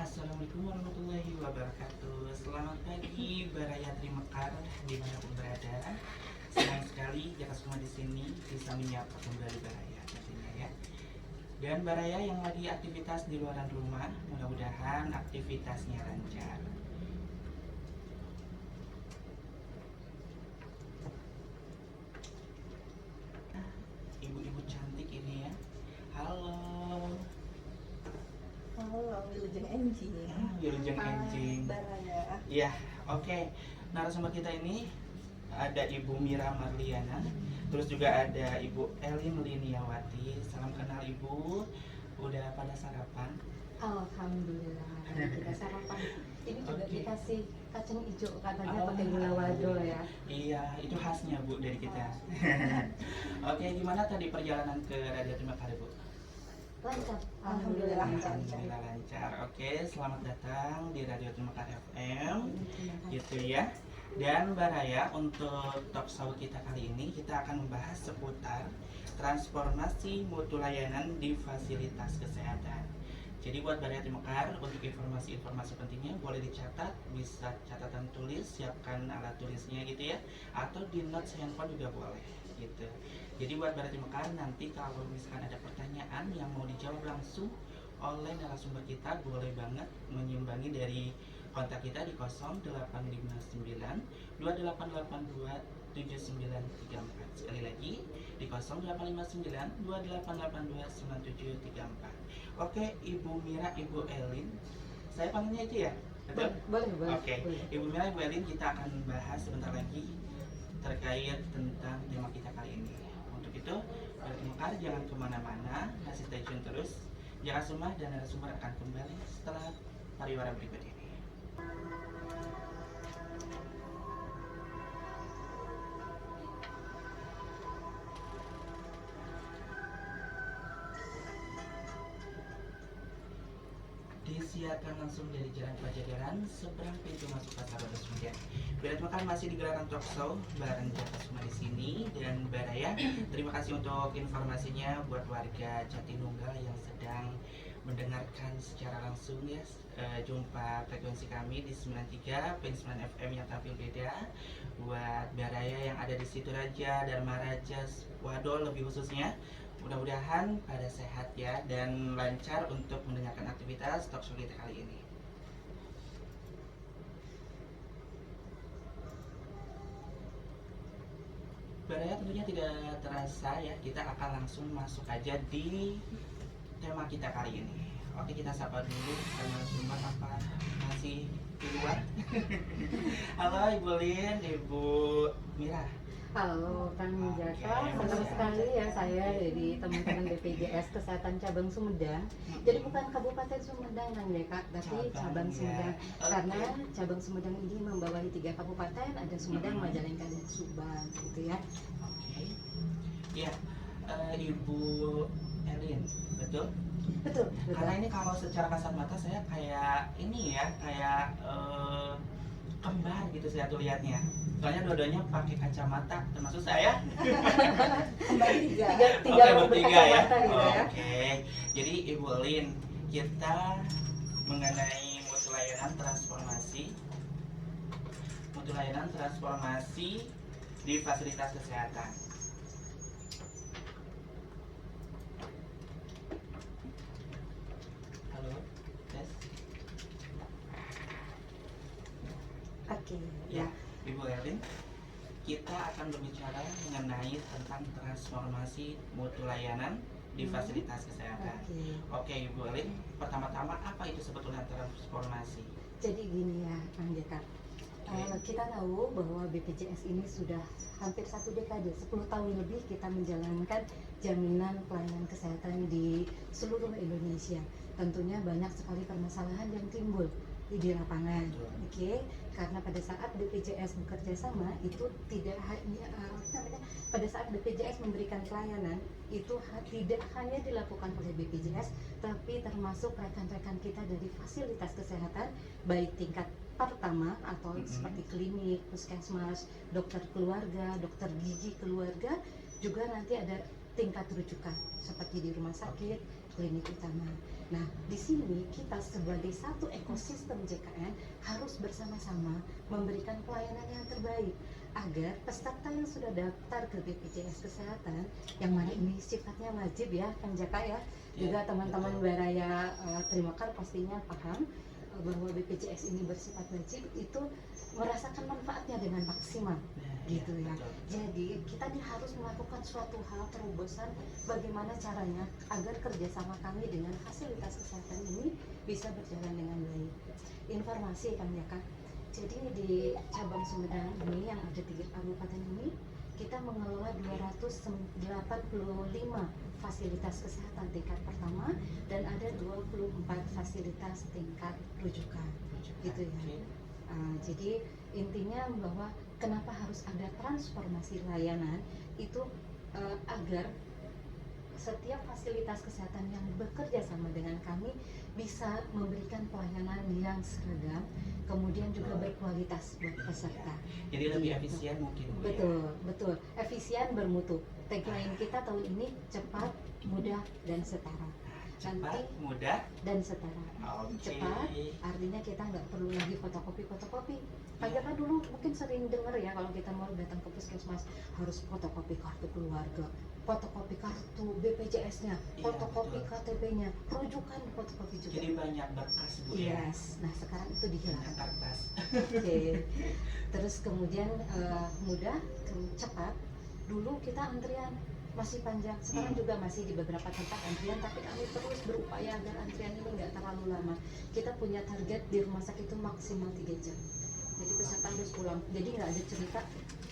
Assalamualaikum warahmatullahi wabarakatuh. Selamat pagi Barayatri Mekar dimanapun berada. Senang sekali jika semua di sini bisa menyapa kembali Baraya tentunya ya. Dan Baraya yang lagi aktivitas di luaran rumah, mudah-mudahan aktivitasnya lancar. Ibu-ibu cantik ini ya. Halo. Halo, Wilujeng Enjing. Wilujeng Enjing. Baraya. Ya, oke. Narasumber kita ini ada Ibu Mira Marliana, terus juga ada Ibu Elin Liniawati. Salam kenal Ibu. Udah pada sarapan? Alhamdulillah, kita sarapan. Ini juga Oke. dikasih kacang hijau katanya pakai gula wado ya. Iya, itu khasnya Bu dari kita. Oke, gimana tadi perjalanan ke Radio Terima Kasih Bu? Lancar. Alhamdulillah lancar. Alhamdulillah lancar. Oke, selamat datang di Radio Terima Kasih FM. Terima kasih. Gitu ya. Dan Baraya, untuk talk show kita kali ini kita akan membahas seputar transformasi mutu layanan di fasilitas kesehatan. Jadi buat Baraya Mekar, untuk informasi-informasi pentingnya boleh dicatat, bisa catatan tulis, siapkan alat tulisnya gitu ya, atau di notes handphone juga boleh gitu. Jadi buat Baraya Mekar, nanti kalau misalkan ada pertanyaan yang mau dijawab langsung oleh narasumber kita, boleh banget menyumbangi dari kontak kita di 0859 2882 7934. Sekali lagi di 0859 2882 9734. Oke, Ibu Mira, Ibu Elin, saya panggilnya itu ya? Betul? Boleh. Oke, Ibu Mira, Ibu Elin, kita akan bahas sebentar lagi terkait tentang tema kita kali ini. Untuk itu, Mekar jangan kemana-mana, masih stay tune terus. Jangan semua dan narasumber akan kembali setelah pariwara berikut ini. Disiarkan langsung dari Jalan Pajajaran, seberang pintu masuk Pasar Batas Medan. Baraya Mekar masih digerakkan talk show bareng Jaka semua di sini dan Baraya. Terima kasih untuk informasinya buat warga Jatinunggal yang sedang mendengarkan secara langsung ya. Jumpa frekuensi kami di 93.9 FM yang tampil beda. Buat Baraya yang ada di Situraja, Dharma Raja, Wadol lebih khususnya. Mudah-mudahan pada sehat ya dan lancar untuk mendengarkan aktivitas talk show kita kali ini. Baraya tentunya tidak terasa ya, kita akan langsung masuk aja di tema kita kali ini. Oke, kita sapa dulu karena semua apa masih di luar. Halo Ibu Lin, Ibu Mira. Halo Kang Jaka, senang sekali ya saya dari teman-teman BPJS Kesehatan Cabang Sumedang. Jadi bukan Kabupaten Sumedang Kang Jaka, tapi Cabang Sumedang. Karena Cabang Sumedang ini membawahi 3 kabupaten, ada Sumedang, Majalengka, dan Subang gitu ya. Oke. Iya, Ibu Elin, betul? Betul. Karena ini kalau secara kasat mata saya kayak ini ya, kayak kembar gitu saya tuh lihatnya. Soalnya dua-duanya pakai kacamata, termasuk saya. Kembali tiga Oke, bertiga ya. berkacamata gitu ya. Oke. Jadi Ibu Elin, kita mengenai mutu layanan transformasi di fasilitas kesehatan. Halo, tes. Oke. Ya, Ibu Elin, kita akan berbicara mengenai tentang transformasi mutu layanan di fasilitas kesehatan. Oke, Ibu Elin, pertama-tama apa itu sebetulnya transformasi? Jadi gini ya, Kang Jaka. Kita tahu bahwa BPJS ini sudah hampir 1 dekade, 10 tahun lebih kita menjalankan jaminan pelayanan kesehatan di seluruh Indonesia. Tentunya banyak sekali permasalahan yang timbul di lapangan. Oke, karena pada saat BPJS bekerja sama itu tidak hanya pada saat BPJS memberikan pelayanan itu tidak hanya dilakukan oleh BPJS, tapi termasuk rekan-rekan kita dari fasilitas kesehatan baik tingkat pertama atau seperti klinik, puskesmas, dokter keluarga, dokter gigi keluarga, juga nanti ada tingkat rujukan seperti di rumah sakit, klinik utama. Nah, di sini kita sebagai satu ekosistem JKN harus bersama-sama memberikan pelayanan yang terbaik agar peserta yang sudah daftar ke BPJS Kesehatan, yang mana ini sifatnya wajib ya, Kang Jaka ya, juga teman-teman Baraya Trimakar pastinya paham bahwa BPJS ini bersifat wajib, itu merasakan manfaatnya dengan maksimal gitu ya. Jadi kita ini harus melakukan suatu hal terobosan bagaimana caranya agar kerjasama kami dengan fasilitas kesehatan ini bisa berjalan dengan baik. Informasi Kang Jaka, jadi di cabang Sumedang ini yang ada 3 kabupaten ini kita mengelola 285 fasilitas kesehatan tingkat pertama dan ada 24 fasilitas tingkat rujukan gitu ya. Jadi intinya bahwa kenapa harus ada transformasi layanan itu agar setiap fasilitas kesehatan yang bekerja sama dengan kami bisa memberikan pelayanan yang seragam, kemudian juga berkualitas buat peserta. Jadi lebih efisien mungkin, Bu, Betul, ya? betul. Efisien bermutu. Tagline kita tahun ini cepat, mudah, dan setara. Cepat, mudah, dan setara. Oke. Cepat artinya kita nggak perlu lagi fotokopi. Karena dulu mungkin sering dengar ya, kalau kita mau datang ke puskesmas harus fotokopi kartu keluarga, fotokopi kartu BPJS-nya, fotokopi KTP-nya, rujukan fotokopi juga. Jadi banyak berkas, Bu, ya? Yes. Nah sekarang itu dihilangkan. Kertas. Oke. Terus kemudian mudah, cepat. Dulu kita antrian masih panjang, sekarang juga masih di beberapa tempat antrian, tapi kami terus berupaya agar antrian ini nggak terlalu lama. Kita punya target di rumah sakit itu maksimal 3 jam. Jadi peserta harus pulang. Jadi nggak ada cerita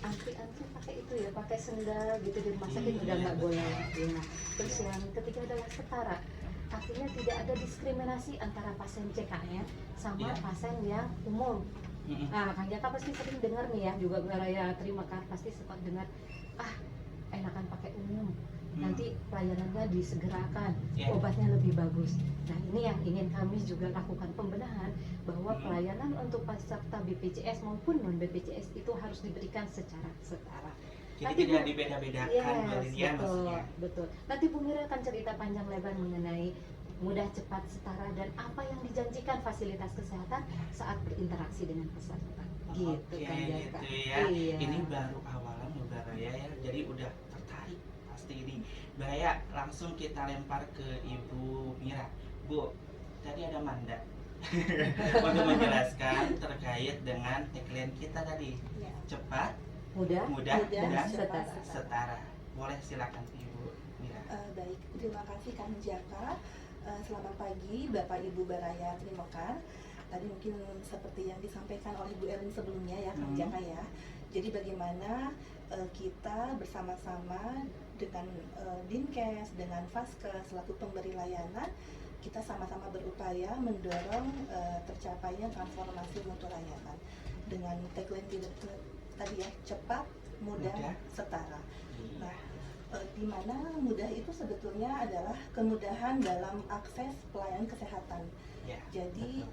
antri pakai itu ya, pakai sendal gitu di rumah sakit, udah nggak boleh. Ya. Terus yang ketiga adalah setara. Artinya tidak ada diskriminasi antara pasien CKN sama pasien yang umum. Nah, Kang Jaka pasti sering dengar nih ya, juga Baraya Trimakar pasti sempat dengar, enakan pakai umum, nanti pelayanannya disegerakan, obatnya lebih bagus. Nah ini yang ingin kami juga lakukan pembenahan, bahwa pelayanan untuk peserta BPJS maupun non BPJS itu harus diberikan secara setara. Jadi tidak dibeda-bedakan, betul. Nanti Bu Mira akan cerita panjang lebar mengenai mudah, cepat, setara, dan apa yang dijanjikan fasilitas kesehatan saat berinteraksi dengan peserta. Gitu kan Jaka. Gitu ya. Iya. Ini baru awalan Baraya ya, jadi udah tertarik pasti ini. Baraya, langsung kita lempar ke Ibu Mira. Bu, tadi ada Manda untuk menjelaskan terkait dengan tagline kita tadi, cepat, mudah, dan setara. Boleh silakan Ibu Mira. Baik, terima kasih Kang Jaka. Selamat pagi Bapak Ibu Baraya Trimakar. Tadi mungkin seperti yang disampaikan oleh Bu Elin sebelumnya ya Kang Jaka ya. Jadi bagaimana kita bersama-sama dengan Dinkes, dengan Vaskes selaku pemberi layanan, kita sama-sama berupaya mendorong tercapainya transformasi mutu layanan dengan tagline tadi ya, cepat, mudah, setara. Nah, di mana mudah itu sebetulnya adalah kemudahan dalam akses pelayanan kesehatan. Jadi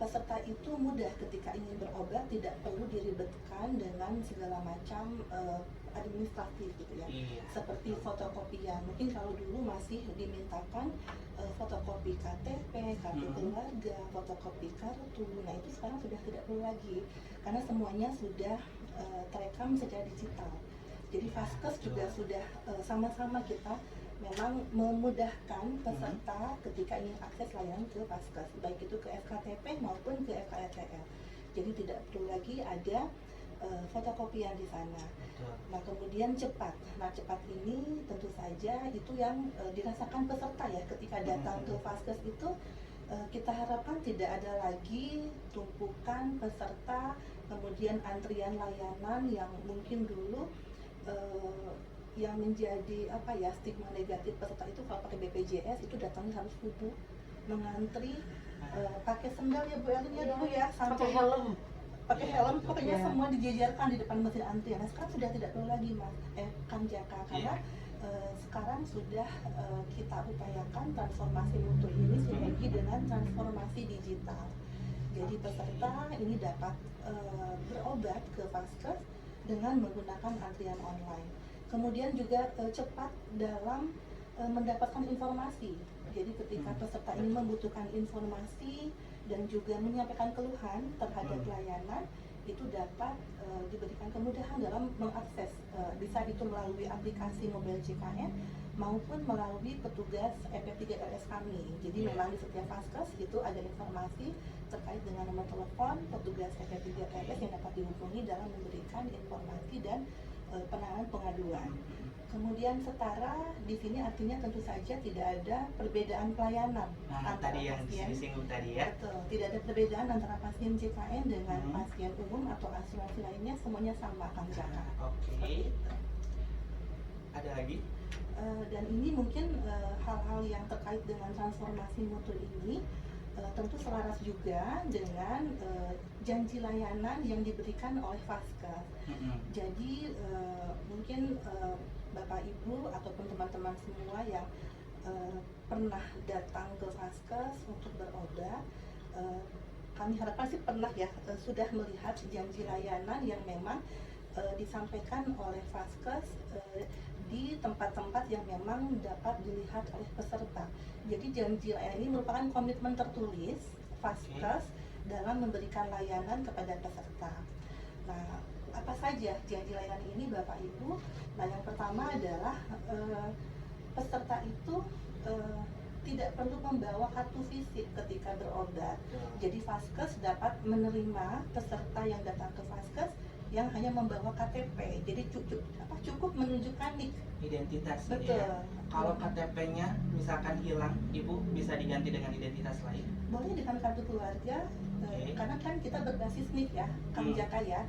peserta itu mudah ketika ingin berobat, tidak perlu diribetkan dengan segala macam administratif gitu ya. Seperti fotokopian, mungkin kalau dulu masih dimintakan fotokopi KTP, kartu keluarga, fotokopi kartu. Nah itu sekarang sudah tidak perlu lagi karena semuanya sudah terekam secara digital. Jadi Vaskes juga sudah sama-sama kita memang memudahkan peserta ketika ingin akses layanan ke Vaskes, baik itu ke FKTP maupun ke FKRTL. Jadi tidak perlu lagi ada fotokopian di sana. Nah kemudian cepat. Nah cepat ini tentu saja itu yang dirasakan peserta ya ketika datang ke Vaskes itu. Kita harapkan tidak ada lagi tumpukan peserta, kemudian antrian layanan yang mungkin dulu yang menjadi stigma negatif peserta itu kalau pakai BPJS itu datangnya harus subuh, mengantri, pakai sendal ya Bu Elin ya dulu ya, sampai pakai helm, pokoknya semua dijejerkan di depan mesin antrian. Nah sekarang sudah tidak perlu lagi Kang Jaka, karena sekarang sudah kita upayakan transformasi mutu ini sinergi dengan transformasi digital. Jadi peserta ini dapat berobat ke Vaskes dengan menggunakan antrian online. Kemudian juga cepat dalam mendapatkan informasi. Jadi ketika peserta ini membutuhkan informasi dan juga menyampaikan keluhan terhadap layanan, itu dapat diberikan kemudahan dalam mengakses, bisa itu melalui aplikasi mobile JKN maupun melalui petugas EP3LS kami. Jadi memang di setiap Vaskes itu ada informasi terkait dengan nomor telepon petugas EP3LS yang dapat dihubungi dalam memberikan informasi dan penanganan pengaduan. Kemudian setara di sini artinya tentu saja tidak ada perbedaan pelayanan antara tadi yang pasien. disinggung tadi ya. Betul, tidak ada perbedaan antara pasien JKN dengan pasien umum atau asuransi lainnya, semuanya sama Kang Jaka. Oke. Seperti itu. Ada lagi? Dan ini mungkin hal-hal yang terkait dengan transformasi mutu ini tentu selaras juga dengan janji layanan yang diberikan oleh Vaskes. Jadi mungkin Bapak Ibu ataupun teman-teman semua yang pernah datang ke Vaskes untuk berobat, kami harapkan sih pernah ya sudah melihat janji layanan yang memang disampaikan oleh Vaskes di tempat-tempat yang memang dapat dilihat oleh peserta. Jadi janji layanan ini merupakan komitmen tertulis Vaskes dalam memberikan layanan kepada peserta. Nah, apa saja janji layanan ini Bapak Ibu? Nah, yang pertama adalah peserta itu tidak perlu membawa kartu fisik ketika berobat. Jadi Vaskes dapat menerima peserta yang datang ke Vaskes yang hanya membawa KTP. Jadi cukup menunjukkan NIK. Identitas. Betul. Ya. Kalau KTP-nya misalkan hilang, Ibu bisa diganti dengan identitas lain. Boleh dengan kartu keluarga, karena kan kita berbasis NIK ya, Kang Jaka ya.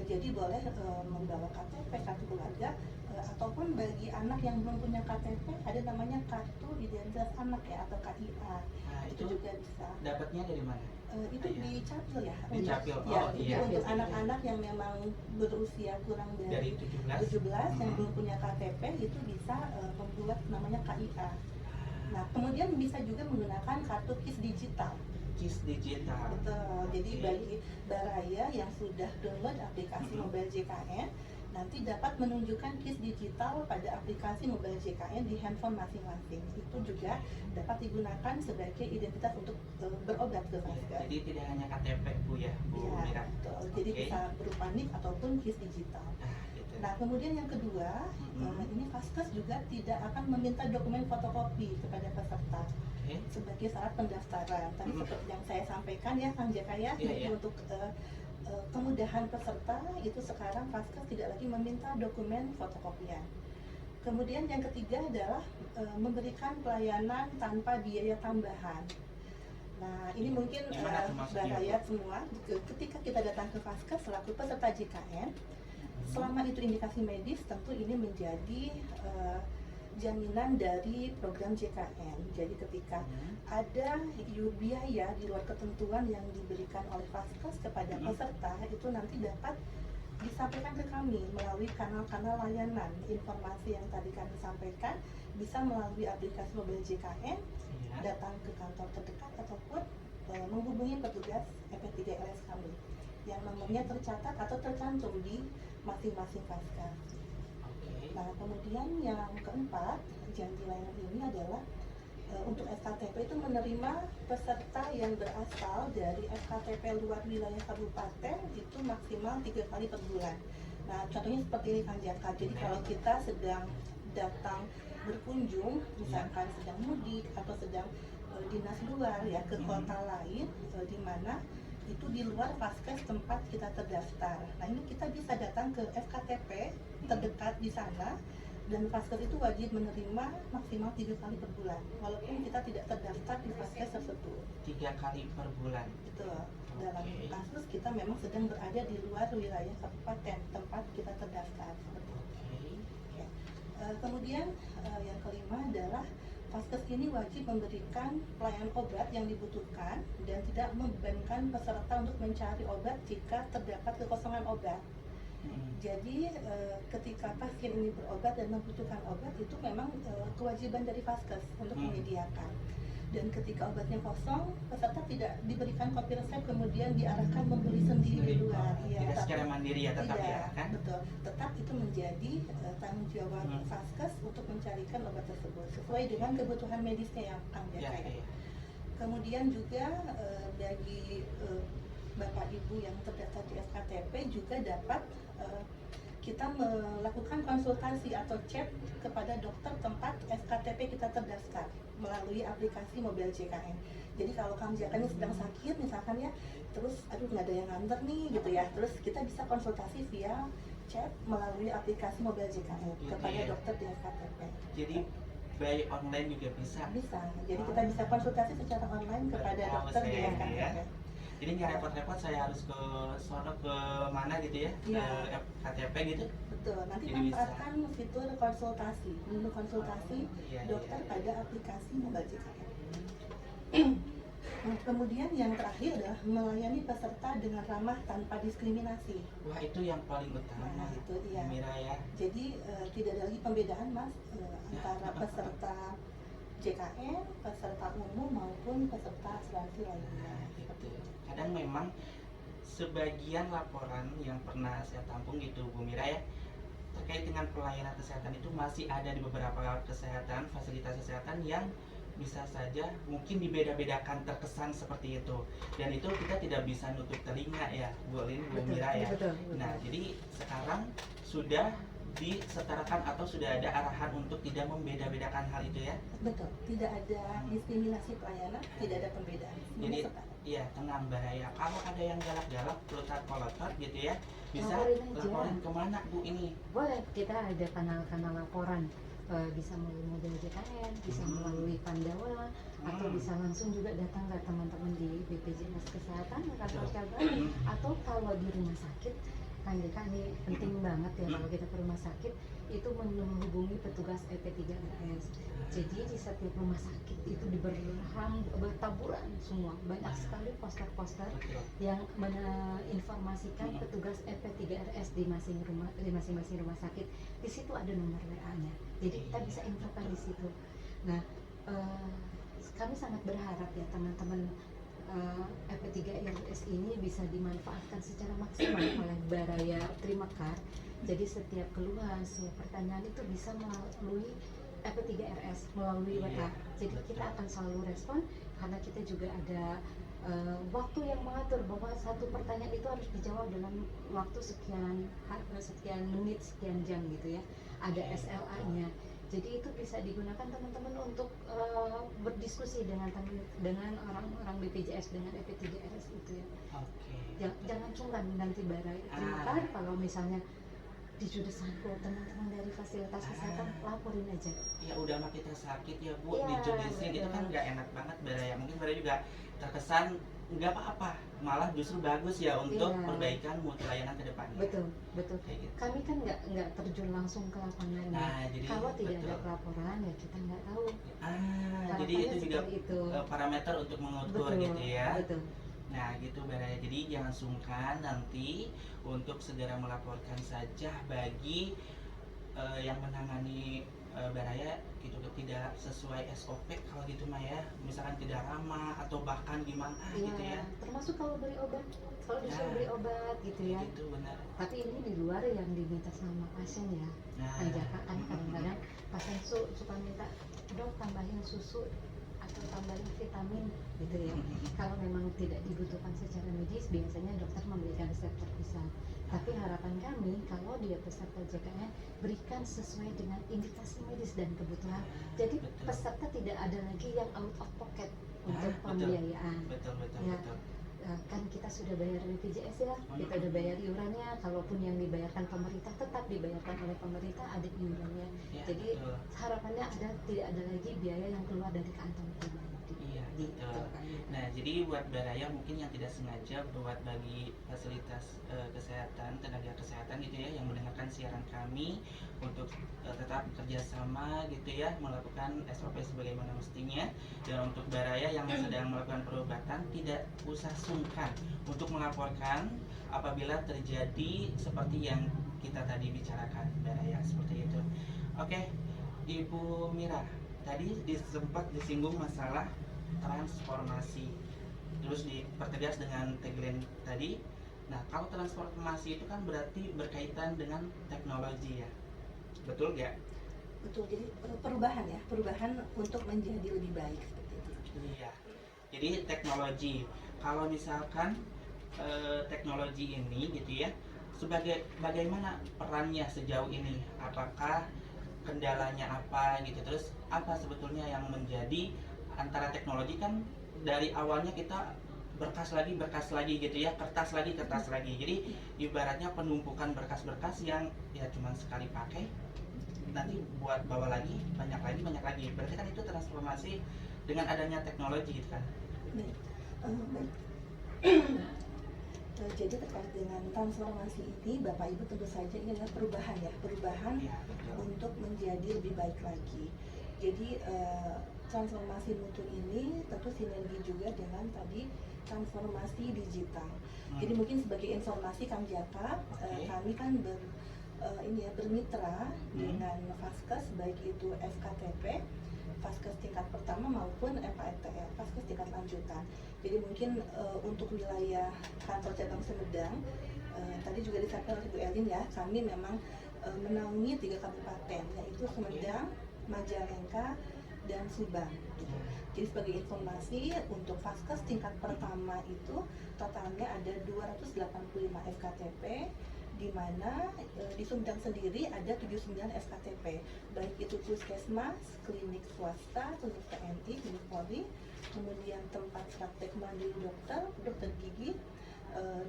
Jadi boleh membawa KTP, kartu keluarga, ataupun bagi anak yang belum punya KTP ada namanya kartu identitas anak ya, atau KIA. Nah, Itu juga bisa. Dapatnya dari mana? Itu di Capil ya. Di Capil. Ya, Oh iya. untuk anak-anak yang memang berusia kurang Dari 17. yang belum punya KTP itu bisa membuat namanya KIA. Nah, kemudian bisa juga menggunakan kartu KIS digital. KIS digital. Betul. Jadi bagi Baraya yang sudah download aplikasi mobile JKN, nanti dapat menunjukkan KIS digital pada aplikasi mobile JKN di handphone masing-masing. Itu juga dapat digunakan sebagai identitas untuk berobat ke Vaskes. Jadi tidak hanya KTP Bu ya, Bu Ya, Mira. betul. Jadi bisa berupa NIK ataupun KIS digital. Gitu. Nah, kemudian yang kedua, ini Vaskes juga tidak akan meminta dokumen fotokopi kepada peserta sebagai syarat pendaftaran. Tadi seperti yang saya sampaikan ya, Kang Jaka ya, jadi untuk kemudahan peserta itu sekarang Vaskes tidak lagi meminta dokumen fotokopian. Kemudian yang ketiga adalah memberikan pelayanan tanpa biaya tambahan. Nah, ini mungkin Baraya semua, ketika kita datang ke Vaskes selaku peserta JKN, selama itu indikasi medis, tentu ini menjadi jaminan dari program JKN. Jadi ketika ada biaya di luar ketentuan yang diberikan oleh Vaskes kepada peserta, itu nanti dapat disampaikan ke kami melalui kanal-kanal layanan. Informasi yang tadi kami sampaikan bisa melalui aplikasi mobile JKN, datang ke kantor terdekat ataupun menghubungi petugas EP3LS kami yang nomornya tercatat atau tercantum di masing-masing Vaskes. Nah, kemudian yang keempat, janji layanan ini adalah untuk FKTP itu menerima peserta yang berasal dari FKTP luar wilayah kabupaten itu maksimal 3 kali per bulan. Nah, contohnya seperti ini Kang Jaka. Jadi kalau kita sedang datang berkunjung, misalkan sedang mudik atau sedang dinas luar ya ke kota lain, di mana itu di luar Vaskes tempat kita terdaftar. Nah, ini kita bisa datang ke FKTP terdekat di sana, dan Vaskes itu wajib menerima maksimal 3 kali per bulan walaupun kita tidak terdaftar di Vaskes tersebut. 3 kali per bulan. Betul. Dalam kasus kita memang sedang berada di luar wilayah kabupaten tempat kita terdaftar. Ya. Kemudian yang kelima adalah Vaskes ini wajib memberikan pelayanan obat yang dibutuhkan dan tidak membebankan peserta untuk mencari obat jika terdapat kekosongan obat. Jadi ketika pasien ini berobat dan membutuhkan obat, itu memang kewajiban dari Vaskes untuk menyediakan. Dan ketika obatnya kosong, peserta tidak diberikan kopi resep kemudian diarahkan membeli sendiri di luar. Tidak Tapi- secara mandiri ya, tetap Tidak, ya kan? betul. Tetap itu menjadi tanggung jawab Hmm. Vaskes untuk mencarikan obat tersebut sesuai dengan kebutuhan medisnya yang Kang Ya, Jaka. ya. Kemudian juga bagi Bapak Ibu yang terdaftar di SKTP juga dapat kita melakukan konsultasi atau chat kepada dokter tempat SKTP kita terdaftar melalui aplikasi Mobil JKN. Jadi kalau Kang Jaka ini sedang sakit misalkan ya, terus aduh nggak ada yang nganter nih gitu ya, terus kita bisa konsultasi via chat melalui aplikasi Mobil JKN Gitu kepada ya. dokter di SKTP. Jadi by online juga bisa. Bisa, jadi kita bisa konsultasi secara online kepada Tahu dokter di saya, SKTP. ya. Jadi nggak repot-repot saya harus ke sono ke mana gitu ya, Iya. ke KTP gitu. Betul, nanti Jadi bisa. manfaatkan fitur konsultasi, menu konsultasi Iya, dokter iya. pada aplikasi Mobil JKN. Nah, kemudian yang terakhir adalah melayani peserta dengan ramah tanpa diskriminasi. Wah, itu yang paling utama. Nah, itu dia. Mira ya. Jadi tidak ada lagi pembedaan Mas antara apa-apa. peserta JKN, peserta umum maupun peserta asuransi lainnya. Nah, gitu. Kadang memang sebagian laporan yang pernah saya tampung gitu Bu Mira ya, terkait dengan pelayanan kesehatan itu masih ada di beberapa kesehatan, fasilitas kesehatan yang bisa saja mungkin dibeda-bedakan terkesan seperti itu, dan itu kita tidak bisa nutup telinga ya Bu Lin, Bu Betul, Mira ya. betul, betul. Nah, jadi sekarang sudah disetarakan atau sudah ada arahan untuk tidak membeda-bedakan hal itu ya. Betul, tidak ada diskriminasi pelayanan, tidak ada pembedaan. Semuanya Jadi setara. iya, tenang bahaya. Kalau ada yang galak-galak, pelotot gitu ya, bisa Laporin aja. laporin kemana Bu ini? Boleh, kita ada kanal-kanal laporan, bisa melalui Mobil JKN, bisa Hmm. melalui Pandawa, atau Hmm. bisa langsung juga datang ke teman-teman di BPJS Kesehatan, kantor Betul. cabang, Hmm. atau kalau di rumah sakit, kan ini penting banget ya kalau kita ke rumah sakit, itu menghubungi petugas EP3RS. Jadi di setiap rumah sakit itu bertaburan semua, banyak sekali poster-poster Betul. yang menginformasikan Hmm. petugas EP3RS di masing-masing rumah sakit. Di situ ada nomor WA-nya. Jadi kita bisa infokan di situ. Nah, kami sangat berharap ya teman-teman EP3RS ini bisa dimanfaatkan secara maksimal oleh Baraya Trimakar. Jadi setiap keluhan, setiap pertanyaan itu bisa melalui EP3RS melalui Iya, WA. Jadi kita betul. akan selalu respon karena kita juga ada waktu yang mengatur bahwa satu pertanyaan itu harus dijawab dalam waktu sekian menit, sekian jam gitu ya. Ada SLA-nya. Jadi itu bisa digunakan teman-teman untuk berdiskusi dengan orang-orang BPJS dengan EP3RS itu ya. Oke. Jangan sungkan nanti Baraya Trimakar kalau misalnya dijudesanku teman-teman dari fasilitas kesehatan laporin aja. Ya udah mah kita sakit ya Bu, Iya, dijodohin itu kan betul. nggak enak banget Baraya. Mungkin Baraya juga terkesan nggak apa-apa, malah justru bagus ya untuk Iya. perbaikan mutu layanan ke depannya. Betul, betul. Kayak gitu. Kami kan nggak terjun langsung ke lapangan ya. Nah, jadi Kalau tidak ada betul. pelaporan ya kita nggak tahu. Jadi itu juga seperti itu. parameter untuk mengukur Betul, gitu ya. betul. Nah gitu Baraya, jadi jangan sungkan nanti untuk segera melaporkan saja bagi yang menangani Baraya gitu, tidak sesuai SOP kalau gitu mah ya, misalkan tidak ramah atau bahkan gimana gitu ya. Termasuk kalau beli obat, kalau disuruh Nah, beli obat gitu ya. Gitu benar. Tapi ini di luar yang diminta sama pasien ya. Nah, Kan Jaka kan kadang-kadang pasien suka minta, dok tambahin susu atau tambahin vitamin gitu ya. Kalau memang tidak dibutuhkan secara medis, biasanya dokter memberikan resep terpisah. Tapi harapan kami kalau dia peserta JKN berikan sesuai dengan indikasi medis dan kebutuhan. Jadi Betul. peserta tidak ada lagi yang out of pocket untuk Betul. pembiayaan. betul Ya. betul. Kan kita sudah bayar BPJS ya, kita udah bayar iurannya. Kalaupun yang dibayarkan pemerintah tetap dibayarkan oleh pemerintah, ada iurannya. Ya, Jadi betul. harapannya tidak ada lagi biaya yang keluar dari kantong pribadi. Iya, Gitu betul. kan. Nah, jadi buat Baraya mungkin yang tidak sengaja buat bagi fasilitas kesehatan, tenaga kesehatan gitu ya, yang mendengarkan siaran kami untuk tetap kerjasama gitu ya, melakukan SOP sebagaimana mestinya. Dan untuk Baraya yang sedang melakukan perobatan, tidak usah sungkan untuk melaporkan apabila terjadi seperti yang kita tadi bicarakan Baraya, seperti itu. Oke, Ibu Mira, tadi sempat disinggung masalah transformasi. Terus dipertegas dengan tagline tadi. Nah, kalau transformasi itu kan berarti berkaitan dengan teknologi ya. Betul nggak? Betul, jadi perubahan ya, perubahan untuk menjadi lebih baik seperti itu. Iya. Jadi teknologi. Kalau misalkan teknologi ini gitu ya, sebagai bagaimana perannya sejauh ini? Apakah kendalanya apa gitu? Terus apa sebetulnya yang menjadi antara teknologi kan dari awalnya kita berkas lagi gitu ya, kertas lagi. Jadi ibaratnya penumpukan berkas-berkas yang ya cuma sekali pakai, nanti buat bawa lagi banyak lagi. Berarti kan itu transformasi dengan adanya teknologi gitu kan. Baik. Baik. Jadi terkait dengan transformasi ini, Bapak Ibu tentu saja ini adalah perubahan ya, perubahan Iya, betul. untuk menjadi lebih baik lagi. Jadi transformasi mutu ini tentu sinergi juga dengan tadi transformasi digital. Jadi mungkin sebagai informasi Kang Jaka, kami kan bermitra dengan Vaskes, baik itu FKTP, Vaskes tingkat pertama maupun FKRTL, Vaskes tingkat lanjutan. Jadi mungkin untuk wilayah kantor cabang Sumedang, tadi juga disampaikan oleh Bu Elin ya, kami memang menaungi 3 kabupaten, yaitu Sumedang, Majalengka, dan Subang. Jadi sebagai informasi, untuk Vaskes tingkat pertama itu totalnya ada 285 FKTP, di mana di Sumedang sendiri ada 79 FKTP, baik itu puskesmas, klinik swasta, klinik TNI, klinik Polri, kemudian tempat praktek mandiri dokter gigi,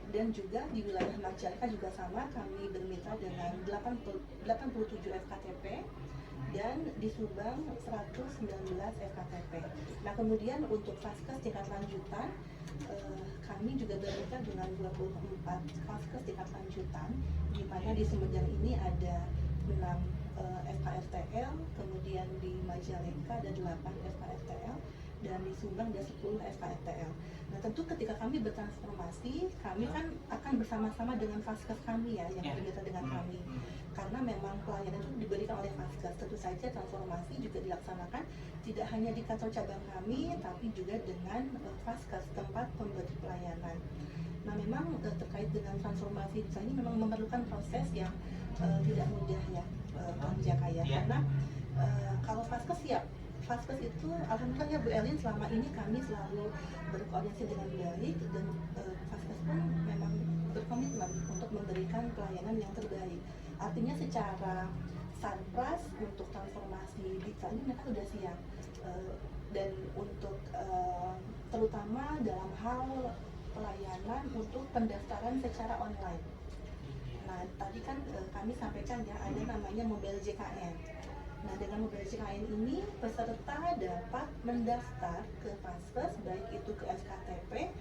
dan juga di wilayah Majalengka juga sama, kami bermitra dengan 87 FKTP, dan di Subang 119 FKTP. Nah, kemudian untuk Vaskes tingkat lanjutan, kami juga bermitra dengan 24 Vaskes tingkat lanjutan, di mana di Sumedang ini ada 6 FKRTL, kemudian di Majalengka ada 8 FKRTL, dan di Subang ada 10 FKRTL. Nah, tentu ketika kami bertransformasi, kami kan akan bersama-sama dengan Vaskes kami ya, yang bermitra dengan kami. Karena memang pelayanan itu diberikan oleh Vaskes. Tentu saja transformasi juga dilaksanakan tidak hanya di kantor cabang kami, tapi juga dengan Vaskes, tempat pemberi pelayanan. Nah, memang terkait dengan transformasi ini memang memerlukan proses yang tidak mudah ya, Kang Jaka ya. Karena kalau Vaskes siap, Vaskes itu alhamdulillah ya Bu Elin, selama ini kami selalu berkoordinasi dengan baik, dan Vaskes pun memang berkomitmen untuk memberikan pelayanan yang terbaik. Artinya secara sarpras untuk transformasi digital ini mereka sudah siap, dan untuk terutama dalam hal pelayanan untuk pendaftaran secara online. Nah, tadi kan kami sampaikan ya, ada namanya Mobile JKN. Nah, dengan Mobile JKN ini peserta dapat mendaftar ke Vaskes, baik itu ke FKTP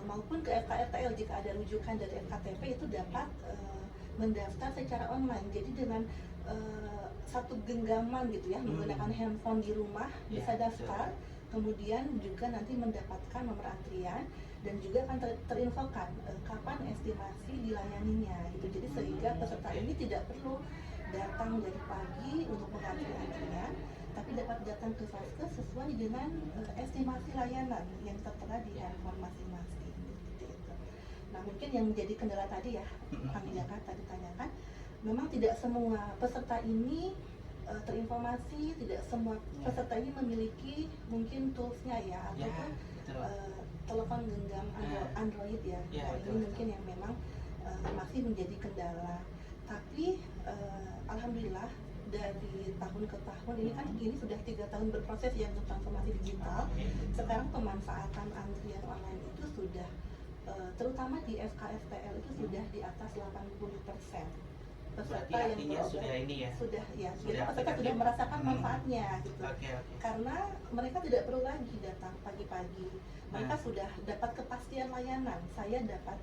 maupun ke FKRTL. Jika ada rujukan dari FKTP itu dapat mendaftar secara online. Jadi dengan satu genggaman gitu ya, menggunakan handphone di rumah bisa daftar, kemudian juga nanti mendapatkan nomor antrian, dan juga akan terinfokan kapan estimasi dilayaninya gitu. Jadi sehingga peserta ini tidak perlu datang dari pagi untuk mengantri antrian, tapi dapat datang ke Vaskes sesuai dengan estimasi layanan yang tertera di handphone masing-masing. Nah, mungkin yang menjadi kendala tadi ya, kami Jaka tadi tanyakan, memang tidak semua peserta ini terinformasi, tidak semua peserta ini memiliki mungkin toolsnya ya, ataupun telepon genggam Android ya. Nah, ini mungkin yang memang masih menjadi kendala. Tapi alhamdulillah dari tahun ke tahun ini kan ini sudah 3 tahun berproses ya untuk transformasi digital. Sekarang pemanfaatan antrian online itu sudah terutama di FKFTL itu sudah di atas 80%. Peserta yang sudah ini ya. Sudah ya. Jadi peserta sudah merasakan manfaatnya gitu. Karena mereka tidak perlu lagi datang pagi-pagi. Mereka sudah dapat kepastian layanan. Saya dapat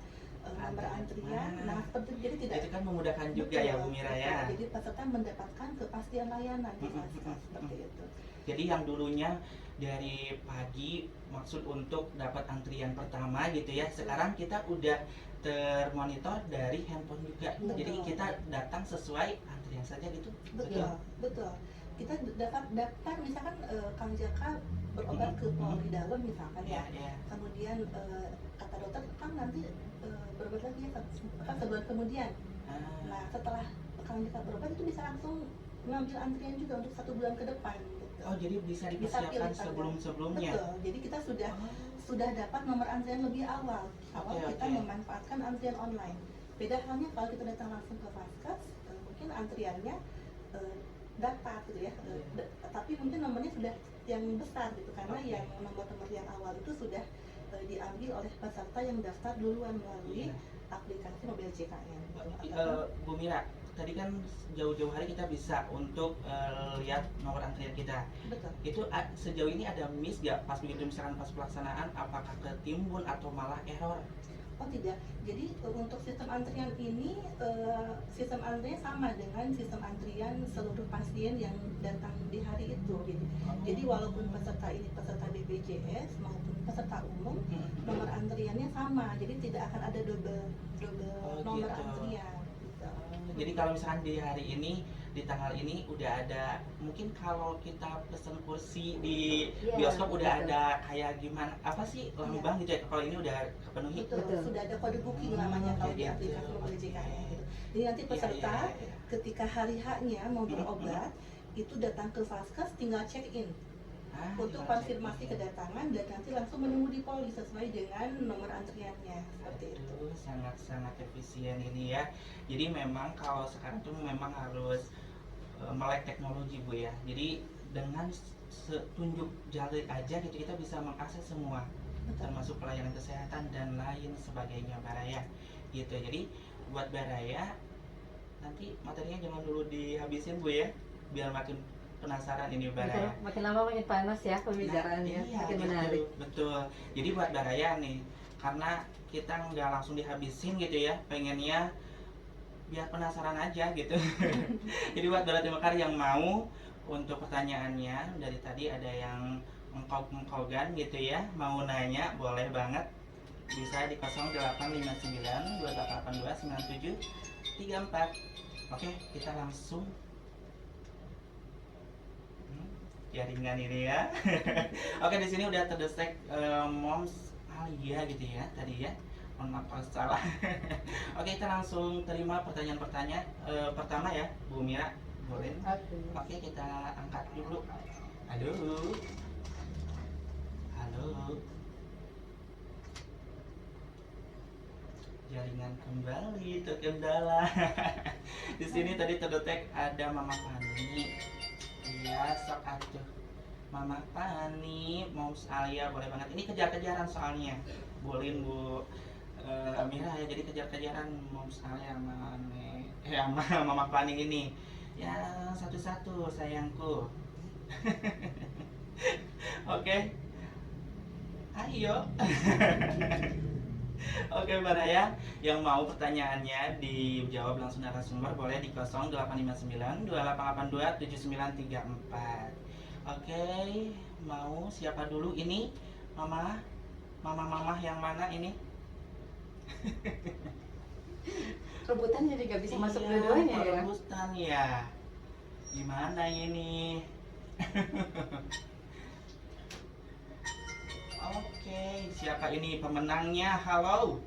nomor antrian. Nah, seperti jadi tidak. Itu kan memudahkan juga ya Bu Mira ya. Jadi peserta mendapatkan kepastian layanan di Vaskes seperti itu. Jadi yang dulunya dari pagi maksud untuk dapat antrian pertama gitu ya, sekarang kita udah termonitor dari handphone juga. Betul. Jadi kita datang sesuai antrian saja gitu. Betul. kita daftar misalkan Kang Jaka berobat ke Polri Dalam misalkan Ya, ya. ya. Kemudian kata dokter Kang nanti berobat lagi ya sebulan kemudian. Ah, Nah setelah Kang Jaka berobat itu bisa langsung mengambil antrian juga untuk 1 bulan ke depan gitu. oh jadi bisa Bisa dipersiapkan pilih sebelum-sebelumnya. Betul. Jadi kita sudah dapat nomor antrian lebih awal. Oke, Kita oke. memanfaatkan antrian online. Beda halnya kalau kita datang langsung ke Vaskes, mungkin antriannya dapat gitu ya. Tapi mungkin nomornya sudah yang besar gitu karena Oke. yang nomor-nomor yang awal itu sudah diambil oleh peserta yang daftar duluan melalui Iya. aplikasi mobil JKN. Gitu. Bu Mira, tadi kan jauh-jauh hari kita bisa untuk lihat nomor antrian kita. Betul. Itu sejauh ini ada miss gak pas begitu misalkan pas pelaksanaan, apakah ketimbun atau malah error? Oh tidak, jadi untuk sistem antrian ini sistem antrian sama dengan sistem antrian seluruh pasien yang datang di hari itu. Jadi walaupun peserta ini peserta BPJS maupun peserta umum, nomor antriannya sama. Jadi tidak akan ada double nomor gitu. antrian. Gitu. Jadi kalau misalkan di hari ini, di tanggal ini udah ada, mungkin kalau kita pesen kursi di Iya, bioskop udah betul. ada kayak gimana, apa sih, lambang gitu ya, kalau ini udah kepenuhi. Betul, sudah ada kode booking namanya kalau di gitu. aplikasi mobil JKN. Gitu. Jadi nanti peserta Iya. ketika hari H-nya mau berobat itu datang ke Vaskes tinggal check in. Untuk konfirmasi kedatangan dan nanti langsung menunggu di poli sesuai dengan nomor antriannya seperti itu. Aduh, sangat-sangat efisien ini ya. Jadi memang kalau sekarang tuh memang harus melek teknologi Bu ya. Jadi dengan setunjuk jari aja gitu kita bisa mengakses semua, Betul. termasuk pelayanan kesehatan dan lain sebagainya Baraya. Gitu. Jadi buat Baraya nanti materinya jangan dulu dihabisin Bu ya, biar makin penasaran ini Baraya. Makin lama makin panas ya pembicaraannya, Iya, makin gitu, menarik. betul. Jadi buat Baraya nih, karena kita nggak langsung dihabisin gitu ya, pengennya biar penasaran aja gitu. Jadi buat Baraya Timekar yang mau untuk pertanyaannya, dari tadi ada yang mengkog-mengkogan gitu ya, mau nanya boleh banget, bisa di 0859 2882 9734. Oke, kita langsung jaringan ini ya. Oke, di sini udah terdetek Moms Alia gitu ya tadi ya. Mohon maaf kalau salah. Oke, kita langsung terima pertanyaan-pertanyaan pertama ya, Bu Mira. Boleh? Oke, kita angkat dulu. Halo. Halo. Jaringan kembali terkendala. Di sini tadi terdetek ada Mama Fani. Iya, sok atuh. Mama Fani, Moms Alia, boleh banget. Ini kejar-kejaran soalnya. Bolehin Bu Mira ya, jadi kejar-kejaran Moms Alia sama Mama Fani ini. Ya, satu-satu sayangku. Oke. Ayo. Oke Baraya, yang mau pertanyaannya dijawab langsung narasumber boleh di 0859 2882 7934. Oke, mau siapa dulu ini? Mama yang mana ini? Rebutan jadi gak bisa masuk Iya, dua-duanya ya. rebutan ya. Gimana ini? Oke, siapa ini pemenangnya? Halo.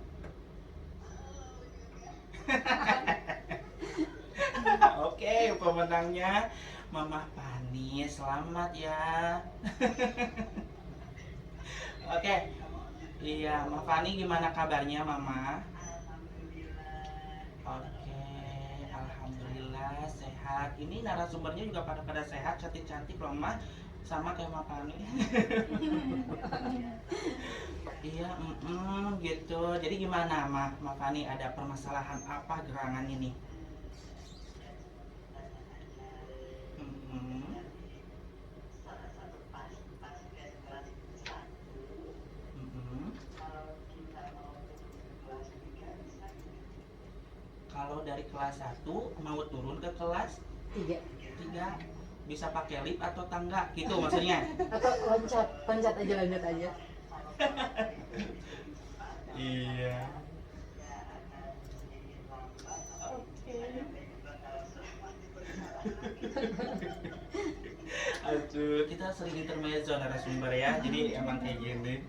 Oke, pemenangnya Mama Fani. Selamat ya. Oke. Iya, Mama Fani gimana kabarnya, Mama? Oke, alhamdulillah sehat. Ini narasumbernya juga pada sehat, cantik-cantik loh, Ma. Sama kayak Mama Fani. Iya, gitu. Jadi gimana, Mama Fani, ada permasalahan apa gerangan ini? Kalau dari kelas 1 mau turun ke kelas 3 3 bisa pakai lift atau tangga gitu maksudnya? atau loncat aja. Iya. Oke. kita sering intermezzo narasumber ya, jadi emang kayak gini.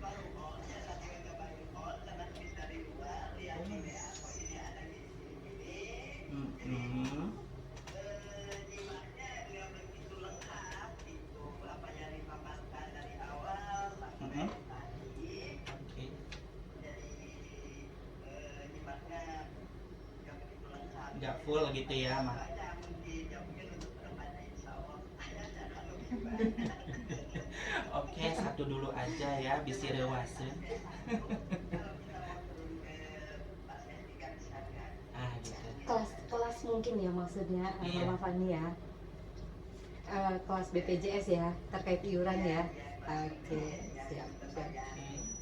Mm-mm. Mm-mm. Oke. Nggak full gitu ya, Mak. Oke, satu dulu aja ya, bisi rewase. Ah, gitu. Kelas mungkin ya maksudnya, Iya. Mama Fani ya. Kelas BPJS ya, terkait iuran ya. Oke, siap. Oke.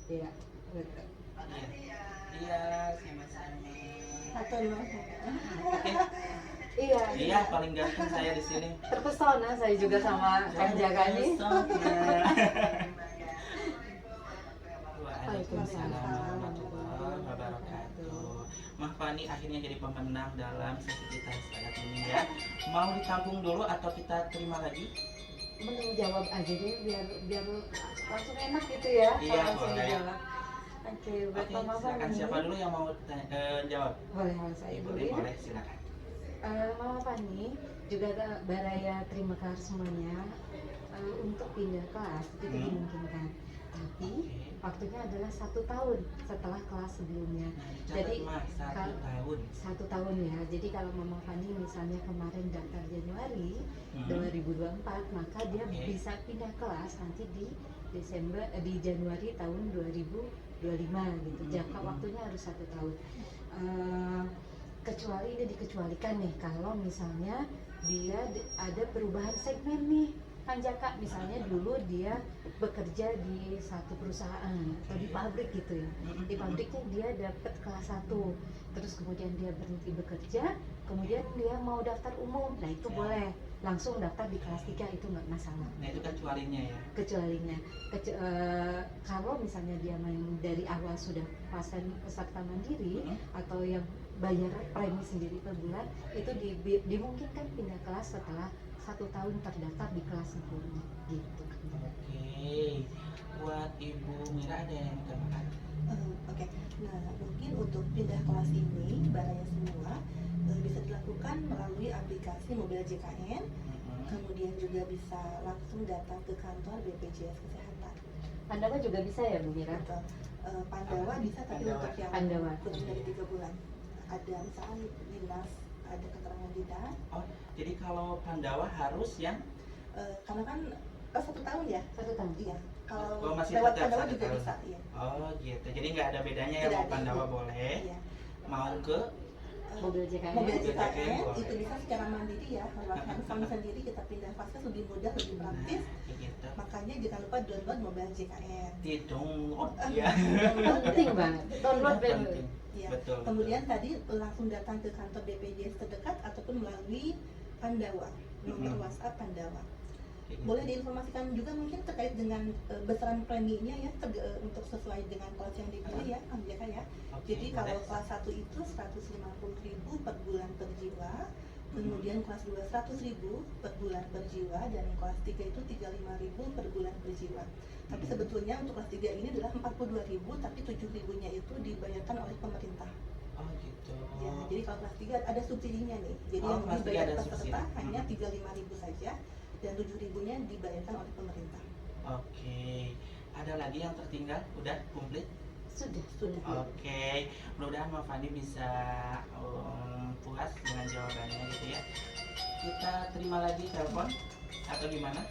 Iya, betul. Iya. Iya, sama-sama. Atau no? Oke. Iya, Iya, paling ganteng saya di sini. terpesona saya juga sama Kang Jaka nih. Waalaikumsalam warahmatullahi wabarakatuh. Mah Fani akhirnya jadi pemenang dalam sesi kita saat ini ya. Mau ditampung dulu atau kita terima lagi? Mending jawab aja deh biar langsung enak gitu ya. Iya, kalau langsung boleh. dijawab. Oke, buat Oke, Mama silakan Fani. siapa dulu yang mau jawab? Boleh saya dulu Boleh, ya. boleh, silakan. Mama Fani juga Baraya terima kasih semuanya untuk pindah kelas itu dimungkinkan, tapi Oke. waktunya adalah 1 tahun setelah kelas sebelumnya. Jadi Mah, satu tahun. 1 tahun ya. Jadi kalau Mama Fani misalnya kemarin daftar Januari 2024, maka dia Oke. bisa pindah kelas nanti di di Januari tahun 2025 gitu. Jangka waktunya harus 1 tahun. Kecuali ini dikecualikan nih kalau misalnya dia ada perubahan segmen nih Kang Jaka, misalnya dulu dia bekerja di satu perusahaan atau di pabrik gitu ya, di pabriknya dia dapat kelas 1, terus kemudian dia berhenti bekerja, kemudian dia mau daftar umum, nah itu boleh langsung daftar di kelas 3, itu nggak masalah. Nah, itu kecualinya ya. Kecualinya kalau misalnya dia main dari awal sudah peserta mandiri atau yang bayar premi sendiri per bulan, itu dimungkinkan pindah kelas setelah 1 tahun terdaftar di kelas sebelumnya gitu. Oke. Buat Ibu Mira ada yang ditambahkan? Oke, nah mungkin untuk pindah kelas ini baraya semua bisa dilakukan melalui aplikasi Mobil JKN, kemudian juga bisa langsung datang ke kantor BPJS Kesehatan. Pandawa juga bisa ya Bu Mira? Betul. Pandawa bisa, tapi Pandawa. untuk yang Pandawa. kurang dari 3 bulan ada misalnya dinas, ada keterangan dinas. Oh, jadi kalau Pandawa harus yang Karena kan 1 tahun ya. 1 tahun. Iya. Kalau Oh, masih lewat tetap Pandawa 1 juga tahun. bisa. Iya. Oh gitu. Jadi nggak ada bedanya ya, Tidak mau ada. Pandawa boleh, Iya. mau ke Mobil JKN. Mobil Mobil JKN JKN boleh. itu bisa secara mandiri ya, lewat handphone sendiri kita pindah fasilitas lebih mudah, lebih praktis. kayak gitu. Makanya jangan lupa download Mobil JKN. Tidung, ya. Penting banget. Download Penting. Ya. Betul. Kemudian tadi langsung datang ke kantor BPJS terdekat ataupun melalui Pandawa, nomor WhatsApp Pandawa. Kayak gitu. Boleh diinformasikan juga mungkin terkait dengan besaran preminya ya, untuk sesuai dengan kelas yang dipilih ya, Kang Jaka ya. Oke, Jadi kalau boleh. kelas 1 itu 150.000 per bulan per jiwa, kemudian kelas 2 100.000 per bulan per jiwa, dan kelas 3 itu 35.000 per bulan per jiwa. Tapi sebetulnya untuk kelas 3 ini adalah 42.000, tapi 7.000-nya itu dibayarkan oleh pemerintah. Oh gitu. Ya, jadi kalau kelas 3 ada subsidinya nih. Jadi Oh, yang kelas 3 dibayar ada peserta subsidi. hanya 35.000 saja, dan 7.000-nya dibayarkan oleh pemerintah. Oke. Ada lagi yang tertinggal? Udah komplit? Sudah. Oke. Mudah-mudahan Mbak Fani bisa puas dengan jawabannya gitu ya. Kita terima lagi telepon atau gimana?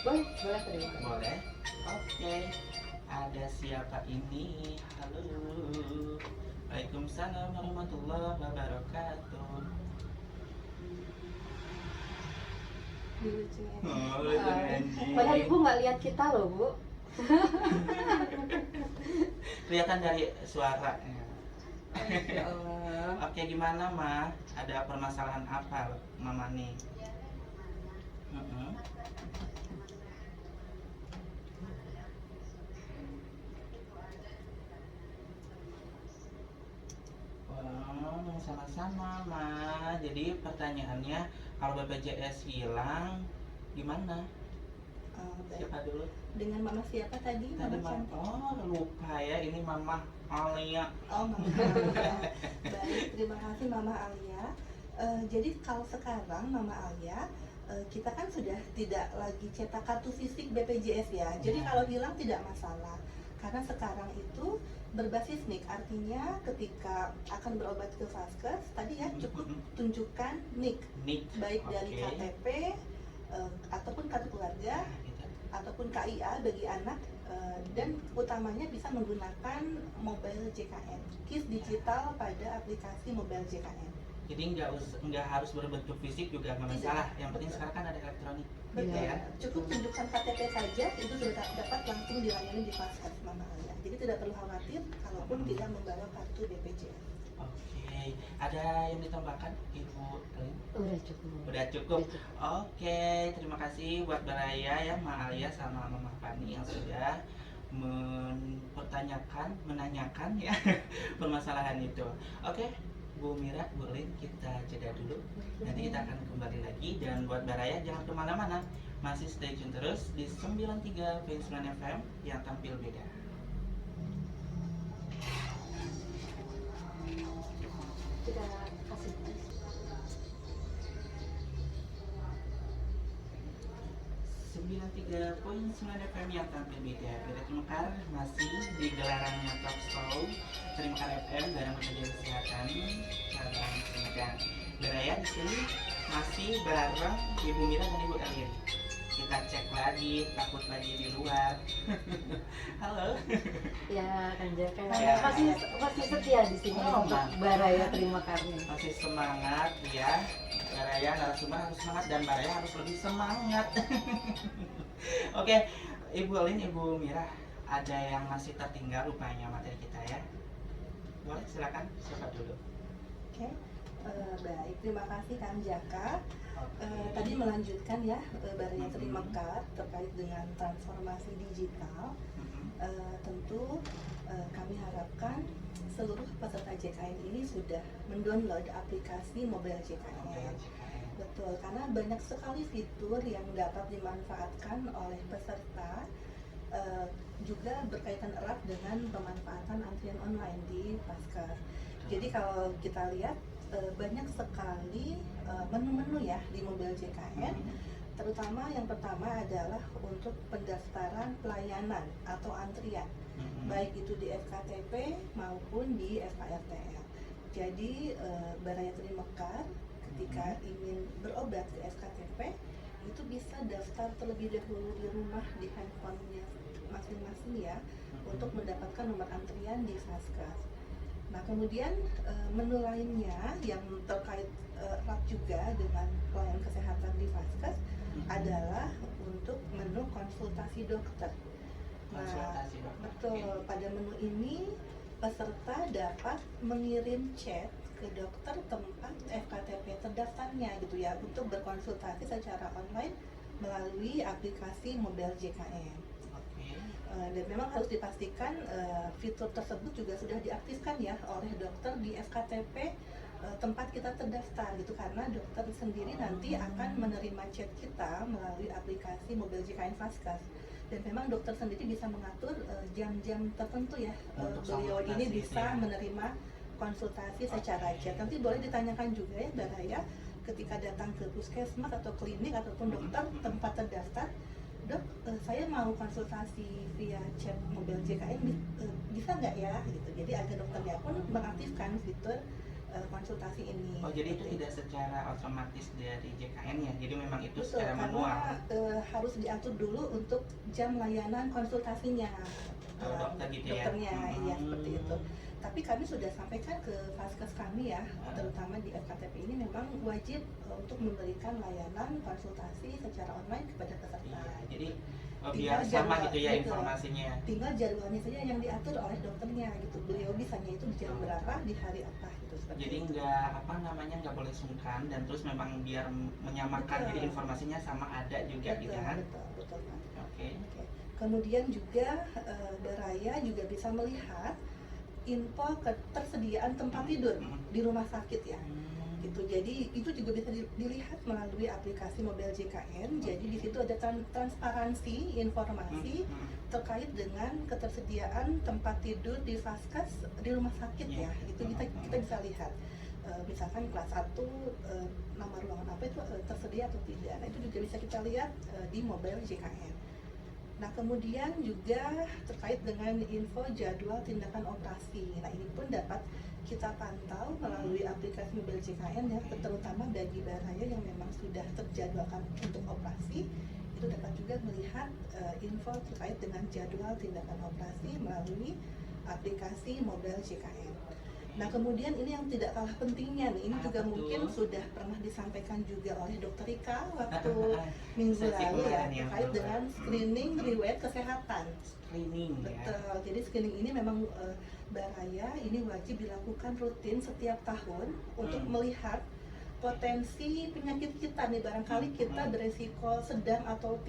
Boleh terima. Boleh. Oke. Ada siapa ini? Halo. Waalaikumsalam warahmatullahi wabarakatuh. Dilucuin. Oh, anjing. Padahal Ibu nggak lihat kita loh Bu. Kelihatan dari suara. Ya Allah. Oke, gimana Ma? Ada permasalahan apa Mama nih? Sama-sama Ma. Jadi pertanyaannya, kalau BPJS hilang gimana? Baik. Siapa dulu? Dengan mama siapa tadi? Tadi Mama cantik. oh lupa ya, ini Mama Alia. Oh, Mama Alia. Baik, terima kasih Mama Alia. Jadi kalau sekarang Mama Alia, kita kan sudah tidak lagi cetak kartu fisik BPJS ya. Jadi Ya. kalau hilang tidak masalah. Karena sekarang itu berbasis NIK, artinya ketika akan berobat ke Vaskes, tadi ya cukup tunjukkan NIK, Nick. baik dari Oke. KTP ataupun kartu keluarga Nah, gitu. ataupun KIA bagi anak, dan utamanya bisa menggunakan mobile JKN, KIS digital pada aplikasi mobile JKN. Jadi nggak harus berbentuk fisik juga nggak Tidak. masalah. Yang penting Betul. sekarang kan ada elektronik. Betul. Ya. Cukup tunjukkan KTP saja itu sudah dapat langsung dilayani di Vaskes Mama Alia. Jadi tidak perlu khawatir kalaupun tidak membawa kartu BPJS. Oke. Ada yang ditambahkan, Ibu Elin? Udah cukup. Udah cukup. Udah cukup. Oke, terima kasih buat Baraya ya, Ma Alia sama Mama Fani yang sudah menanyakan ya permasalahan itu. Oke, Bu Mira, Bu Lin, kita jeda dulu. Nanti kita akan kembali lagi, dan buat Baraya jangan kemana-mana, masih stay tune terus di 93.9 FM yang tampil beda. Kita kasih 93.9 FM yang tampil beda. Beda Mekar masih di gelarannya Talk Show Mekar FM dalam kajian kesehatan cabang Sumedang. Beraya di sini masih bareng Ibu Mira dan Ibu Elin. Kita cek lagi, takut lagi di luar. Halo. ya Kang Jaka Ya. masih setia di sini Oh, untuk mantap. Baraya terima kasih. Masih semangat ya. Baraya narasumber harus semangat dan Baraya harus lebih semangat. Oke, Ibu Elin, Ibu Mira, ada yang masih tertinggal rupanya materi kita ya. Boleh silakan, siapa dulu? Oke, baik, terima kasih Kang Jaka. Oke. Tadi melanjutkan ya Baraya Mhm. Trimekar terkait dengan transformasi digital. Mhm. Tentu kami harapkan seluruh peserta JKN ini sudah mendownload aplikasi mobile JKN. Oke, JKN. Betul, karena banyak sekali fitur yang dapat dimanfaatkan oleh peserta, juga berkaitan erat dengan pemanfaatan antrian online di Vaskes. Jadi kalau kita lihat banyak sekali menu-menu ya di mobile JKN. Terutama yang pertama adalah untuk pendaftaran pelayanan atau antrian, baik itu di FKTP maupun di FKRTL. Jadi Baraya Trimekar ketika ingin berobat ke FKTP itu bisa daftar terlebih dahulu di rumah di handphonenya masing-masing ya, untuk mendapatkan nomor antrian di Vaskes. Nah kemudian menu lainnya yang terkait erat juga dengan pelayanan kesehatan di Vaskes adalah untuk menu konsultasi dokter. Nah, Konsultasi dokter. betul, pada menu ini peserta dapat mengirim chat ke dokter tempat FKTP terdaftarnya gitu ya, untuk berkonsultasi secara online melalui aplikasi mobile JKN. Oke. Dan memang harus dipastikan fitur tersebut juga sudah diaktifkan ya oleh dokter di FKTP tempat kita terdaftar gitu, karena dokter sendiri nanti akan menerima chat kita melalui aplikasi mobile JKN Vaskes, dan memang dokter sendiri bisa mengatur jam-jam tertentu ya Untuk beliau konsultasi ini itu bisa ya. menerima konsultasi secara chat. Nanti boleh ditanyakan juga ya Baraya ketika datang ke puskesmas atau klinik ataupun dokter tempat terdaftar, dok saya mau konsultasi via chat mobile JKN bisa nggak ya gitu. Jadi agar dokternya pun mengaktifkan fitur konsultasi ini. Oh, jadi itu Seperti tidak secara otomatis dari JKN ya. Jadi memang itu betul, secara karena manual. harus diatur dulu untuk jam layanan konsultasinya. Oh, dokter gitu ya. Dokternya, iya seperti itu. Hmm. Tapi kami sudah sampaikan ke Vaskes kami ya, terutama di FKTP ini memang wajib untuk memberikan layanan konsultasi secara online kepada peserta. Iya, jadi Tinggal biar sama jadwal, gitu ya betul. informasinya. Tinggal jadwalnya saja yang diatur oleh dokternya gitu. Beliau bisanya itu di jam berapa, di hari apa gitu. Seperti Jadi itu. nggak boleh sungkan, dan terus memang biar menyamakan, Betul. jadi informasinya sama ada juga gitu kan. Betul Pak. Oke. Oke. Kemudian juga Baraya juga bisa melihat info ketersediaan tempat tidur di rumah sakit ya. gitu. Jadi itu juga bisa dilihat melalui aplikasi Mobile JKN. Jadi di situ ada transparansi informasi terkait dengan ketersediaan tempat tidur di Vaskes di rumah sakit ya. Itu kita bisa lihat. Misalkan kelas 1 nama ruangan apa itu tersedia atau tidak. Nah, itu juga bisa kita lihat di Mobile JKN. Nah, kemudian juga terkait dengan info jadwal tindakan operasi. Nah, ini pun dapat kita pantau melalui aplikasi Mobile JKN ya, terutama bagi baraya yang memang sudah terjadwalkan untuk operasi, itu dapat juga melihat info terkait dengan jadwal tindakan operasi melalui aplikasi Mobile JKN. Nah, kemudian ini yang tidak kalah pentingnya nih, ini juga mungkin sudah pernah disampaikan juga oleh Dokter Rika waktu minggu lalu ya, terkait dengan screening riwayat kesehatan. Screening ya. Betul, jadi screening ini memang baraya ini wajib dilakukan rutin setiap tahun untuk melihat potensi penyakit kita nih, barangkali kita beresiko sedang atau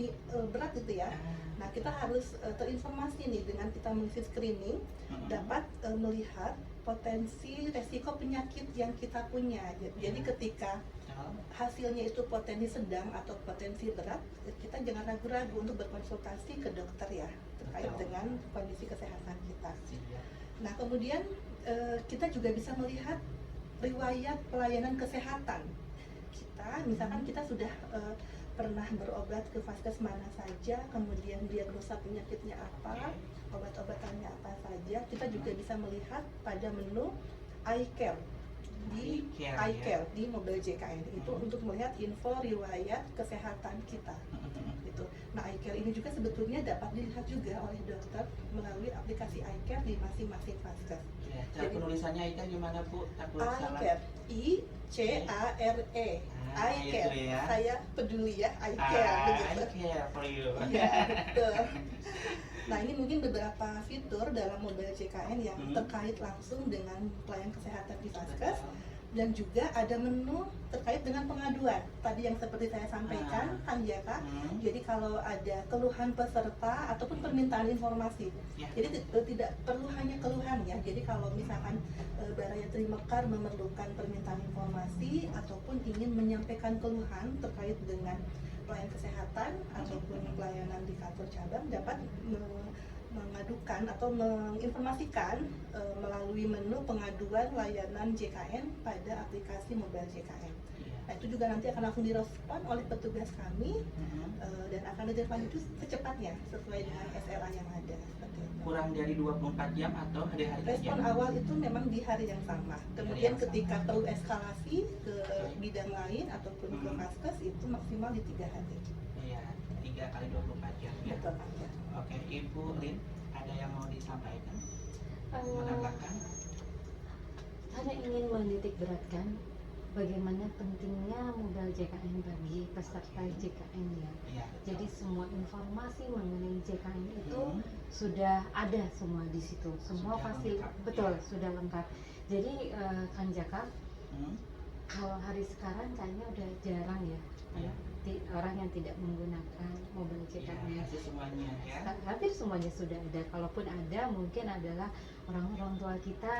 berat gitu ya. Nah, kita harus terinformasi nih dengan kita mengisi screening, dapat melihat potensi resiko penyakit yang kita punya. Jadi ketika hasilnya itu potensi sedang atau potensi berat, kita jangan ragu-ragu untuk berkonsultasi ke dokter ya, terkait dengan kondisi kesehatan kita. Nah, kemudian kita juga bisa melihat riwayat pelayanan kesehatan kita. Misalkan kita sudah pernah berobat ke vaskes mana saja, kemudian diagnosa penyakitnya apa, obat-obatannya apa saja, kita juga bisa melihat pada menu iCare di iCare di Mobile JKN itu untuk melihat info riwayat kesehatan kita. Gitu. Nah, iCare ini juga sebetulnya dapat dilihat juga oleh dokter melalui aplikasi iCare di masing-masing vaskes. Ya, cara penulisannya iCare gimana Bu? Takut salah. iCare, ICARE. iCare, ya. Saya peduli ya, iCare begitu. iCare for you. Iya, betul. Nah, ini mungkin beberapa fitur dalam Mobile JKN yang terkait langsung dengan pelayanan kesehatan di vaskes, dan juga ada menu terkait dengan pengaduan. Tadi yang seperti saya sampaikan, Kang Jaka. Jadi kalau ada keluhan peserta ataupun permintaan informasi, jadi tidak perlu hanya keluhan ya. Jadi kalau misalkan baraya Trimekar memerlukan permintaan informasi ataupun ingin menyampaikan keluhan terkait dengan pelayanan kesehatan ataupun pelayanan di kantor cabang, dapat mengadukan atau menginformasikan melalui menu pengaduan layanan JKN pada aplikasi Mobile JKN. Nah, itu juga nanti akan langsung direspon oleh petugas kami dan akan ditindaklanjuti secepatnya sesuai dengan SLA yang ada. Kurang dari 24 jam atau hari-hari saja? Respon awal itu memang di hari yang sama. Kemudian ketika perlu eskalasi ke bidang lain ataupun ke vaskes itu maksimal di 3 hari. Iya, 3 kali 24 jam ya. Betul, Pak. Ya. Oke, Ibu Lin, ada yang mau disampaikan? Menambahkan? Saya ingin menitik beratkan bagaimana pentingnya Mobile JKN bagi peserta JKN ya. Iya. Jadi semua informasi mengenai JKN itu sudah ada semua di situ, semua Sudah fasilitas lengkap, betul ya. sudah lengkap. Jadi Kang Jaka, kalau hari sekarang kayaknya udah jarang ya, Iya. orang yang tidak menggunakan Mobile Iya, JKN. hampir semuanya ya. Hampir semuanya sudah ada. Kalaupun ada, mungkin adalah orang-orang tua kita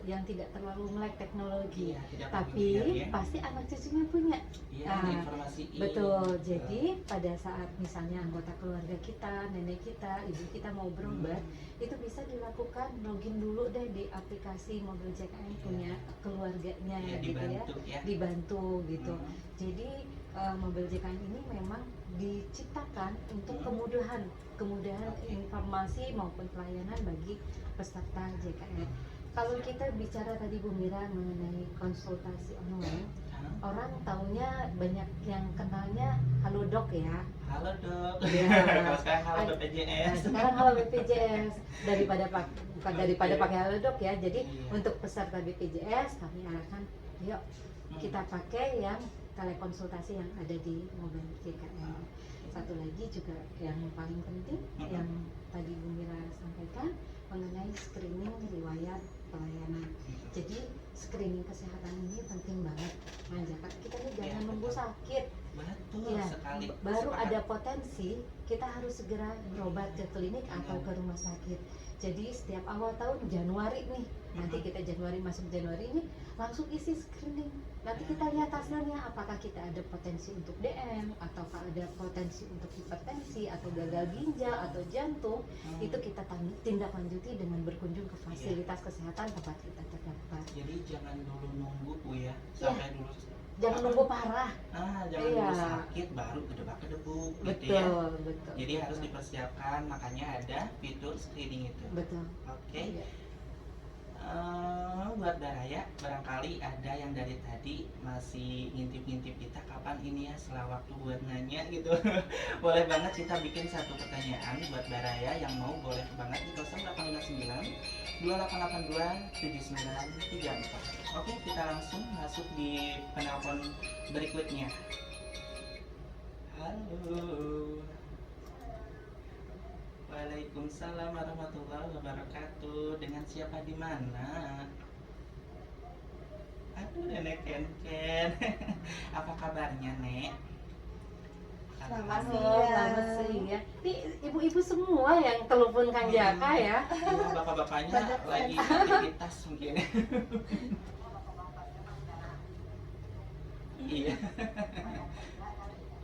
yang tidak terlalu melek teknologi. Iya, tidak Tapi familiar, ya. pasti anak cucunya punya. Iya, Nah, informasiin. Betul. Jadi pada saat misalnya anggota keluarga kita, nenek kita, ibu kita mau berobat, itu bisa dilakukan login dulu deh di aplikasi Mobile JKN punya keluarganya Iya, gitu ya. dibantu ya. Dibantu gitu. Jadi Mobile JKN ini memang diciptakan untuk kemudahan informasi maupun pelayanan bagi peserta JKN. Kalau kita bicara tadi Bu Mira mengenai konsultasi online, orang taunya banyak yang kenalnya Halodoc ya. Halo Dok. Iya. Kalau sekarang halo BPJS. Nah, sekarang Halo BPJS bukan daripada pakai Halodoc ya. Jadi Iya. untuk peserta BPJS kami arahkan, yuk kita pakai yang telekonsultasi yang ada di Mobile JKN. Satu lagi juga yang paling penting yang tadi Bu Mira sampaikan mengenai screening riwayat pelayanan. Jadi screening kesehatan ini penting banget, Manjaka. Kita nih jangan nunggu sakit. Betul Ya, sekali. baru Sepakat. ada potensi, kita harus segera berobat ke klinik atau ke rumah sakit. Jadi setiap awal tahun Januari nih Nanti kita Januari, masuk Januari ini langsung isi screening. Nanti kita lihat hasilnya, apakah kita ada potensi untuk DM, ataukah ada potensi untuk hipertensi, atau gagal ginjal, atau jantung. Itu kita tindak lanjuti dengan berkunjung ke fasilitas kesehatan tempat kita terdaftar. Jadi jangan dulu nunggu Bu ya, sampai dulu Jangan nunggu parah. jangan dulu sakit baru kedebak-kedebuk gitu ya. Betul. Jadi harus dipersiapkan, makanya ada fitur screening itu. Betul. Oke. Iya. Buat Baraya, barangkali ada yang dari tadi masih ngintip-ngintip kita kapan ini ya setelah waktu buat nanya gitu. Boleh banget kita bikin satu pertanyaan buat Baraya yang mau, boleh banget di 0859 2882 7934. Oke, kita langsung masuk di penelpon berikutnya. Halo. Waalaikumsalam warahmatullahi wabarakatuh. Dengan siapa di mana? Aduh, Nenek Ken. Apa kabarnya, Nek? Selamat Selamat siang ya. Ini ibu-ibu semua yang telepon Kang Jaka ya. Iya, bapak-bapaknya Banyak lagi aktivitas mungkin. Iya.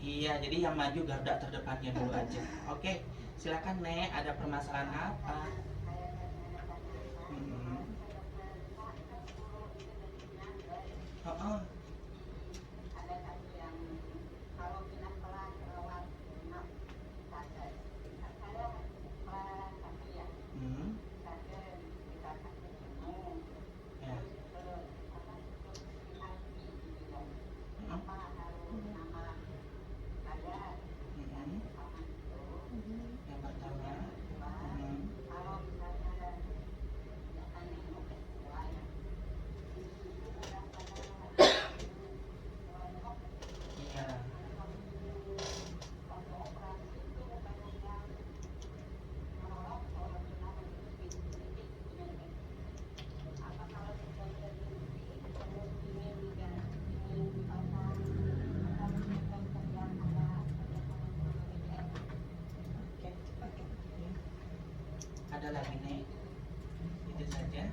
Iya, jadi yang maju garda terdepannya dulu aja. Oke, silakan Nek, ada permasalahan apa? Oh, Hmm. Ya. Yang pertama, iya. Oke. Ada lagi nih, itu saja.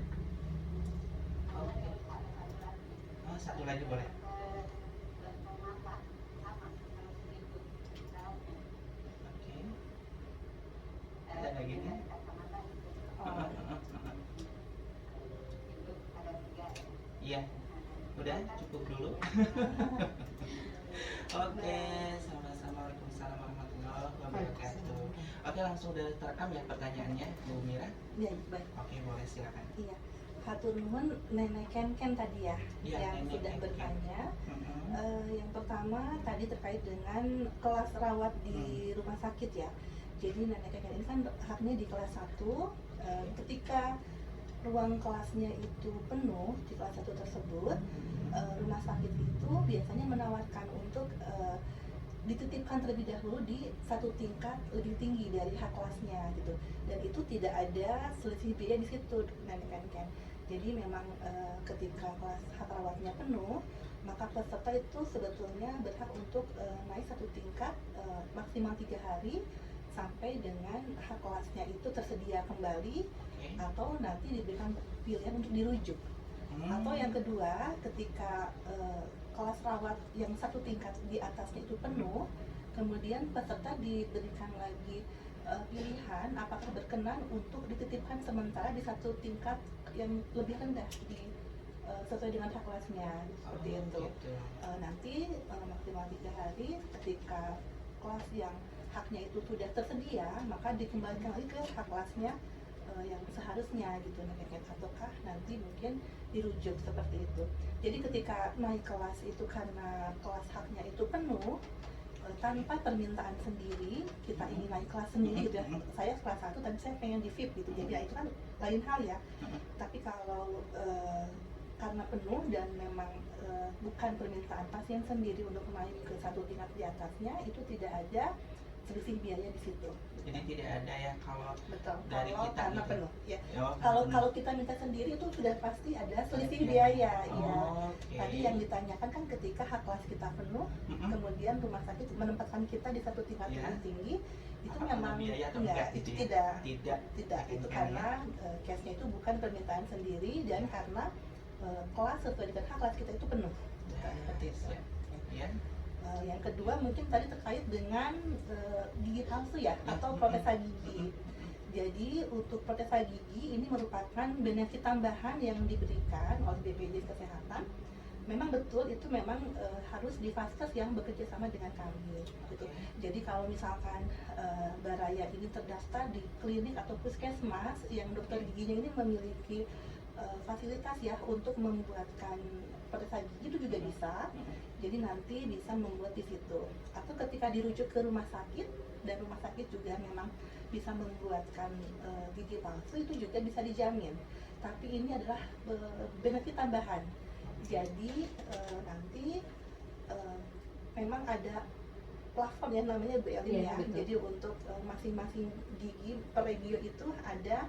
Oke. Oh, satu lagi boleh. Oke. Ada lagi nih. Iya, udah cukup dulu. Oke, sama-sama. Waalaikumsalam warahmatullahi wabarakatuh. Oke, langsung udah terekam ya pertanyaannya, Bu Mira? Ya, baik. Oke, boleh silakan. Iya. Hatur nuhun Nenek Ken tadi ya, Iya, yang Nenek sudah Ken. bertanya. Mm-mm. Yang pertama tadi terkait dengan kelas rawat di rumah sakit ya. Jadi Nenek Ken ini kan haknya di kelas 1. Ketika ruang kelasnya itu penuh di kelas 1 tersebut, rumah sakit itu biasanya menawarkan untuk dititipkan terlebih dahulu di satu tingkat lebih tinggi dari hak kelasnya gitu, dan itu tidak ada selisih biaya di situ, Nenek Ken. Jadi memang ketika kelas hak rawatnya penuh, maka peserta itu sebetulnya berhak untuk naik satu tingkat maksimal 3 hari sampai dengan hak kelasnya itu tersedia kembali, Oke. atau nanti diberikan pilihan untuk dirujuk. Atau yang kedua, ketika kelas rawat yang satu tingkat di atasnya itu penuh, kemudian peserta diberikan lagi pilihan apakah berkenan untuk dititipkan sementara di satu tingkat yang lebih rendah sesuai dengan hak kelasnya, seperti itu. Gitu. Nanti maksimal 3 hari ketika kelas yang haknya itu sudah tersedia, maka dikembalikan lagi ke hak kelasnya yang seharusnya gitu, ataukah nanti mungkin dirujuk seperti itu. Jadi ketika naik kelas itu karena kelas haknya itu penuh, tanpa permintaan sendiri, kita ingin naik kelas sendiri gitu ya, saya kelas 1 tapi saya pengen di VIP gitu, jadi ya itu kan lain hal ya. Tapi kalau karena penuh dan memang bukan permintaan pasien sendiri untuk naik ke satu tingkat di atasnya, itu tidak ada selisih biaya di situ. Jadi tidak ada ya kalau Betul. dari Kalau kita karena gitu. penuh, ya. Oh, Kalau penuh. kalau kita minta sendiri itu sudah pasti ada selisih Biaya. biaya, ya. Oke. Tadi yang ditanyakan kan ketika hak kelas kita penuh, Mm-mm. kemudian rumah sakit menempatkan kita di satu tingkat Ya. lebih tinggi, itu Apakah memang biaya atau enggak, enggak itu gitu ya? tidak. Tidak. Tidak, itu Bukan, karena case-nya itu bukan permintaan sendiri dan karena kelas sesuai dengan hak kelas kita itu penuh. Ya, Seperti itu. siap. Ya. Yang kedua mungkin tadi terkait dengan gigi palsu ya, atau protesa gigi. Jadi untuk protesa gigi ini merupakan benefit tambahan yang diberikan oleh BPJS Kesehatan. Memang betul itu memang harus di vaskes yang bekerja sama dengan kami. Gitu. Jadi kalau misalkan Baraya ini terdaftar di klinik atau puskesmas yang dokter giginya ini memiliki fasilitas ya untuk membuatkan protesa gigi itu juga bisa. Jadi nanti bisa membuat di situ. Atau ketika dirujuk ke rumah sakit dan rumah sakit juga memang bisa membuatkan gigi palsu itu juga bisa dijamin. Tapi ini adalah benefit tambahan. Jadi nanti memang ada plafon ya namanya Bu Elin Iya, ya. betul. Jadi untuk masing-masing gigi per regio itu ada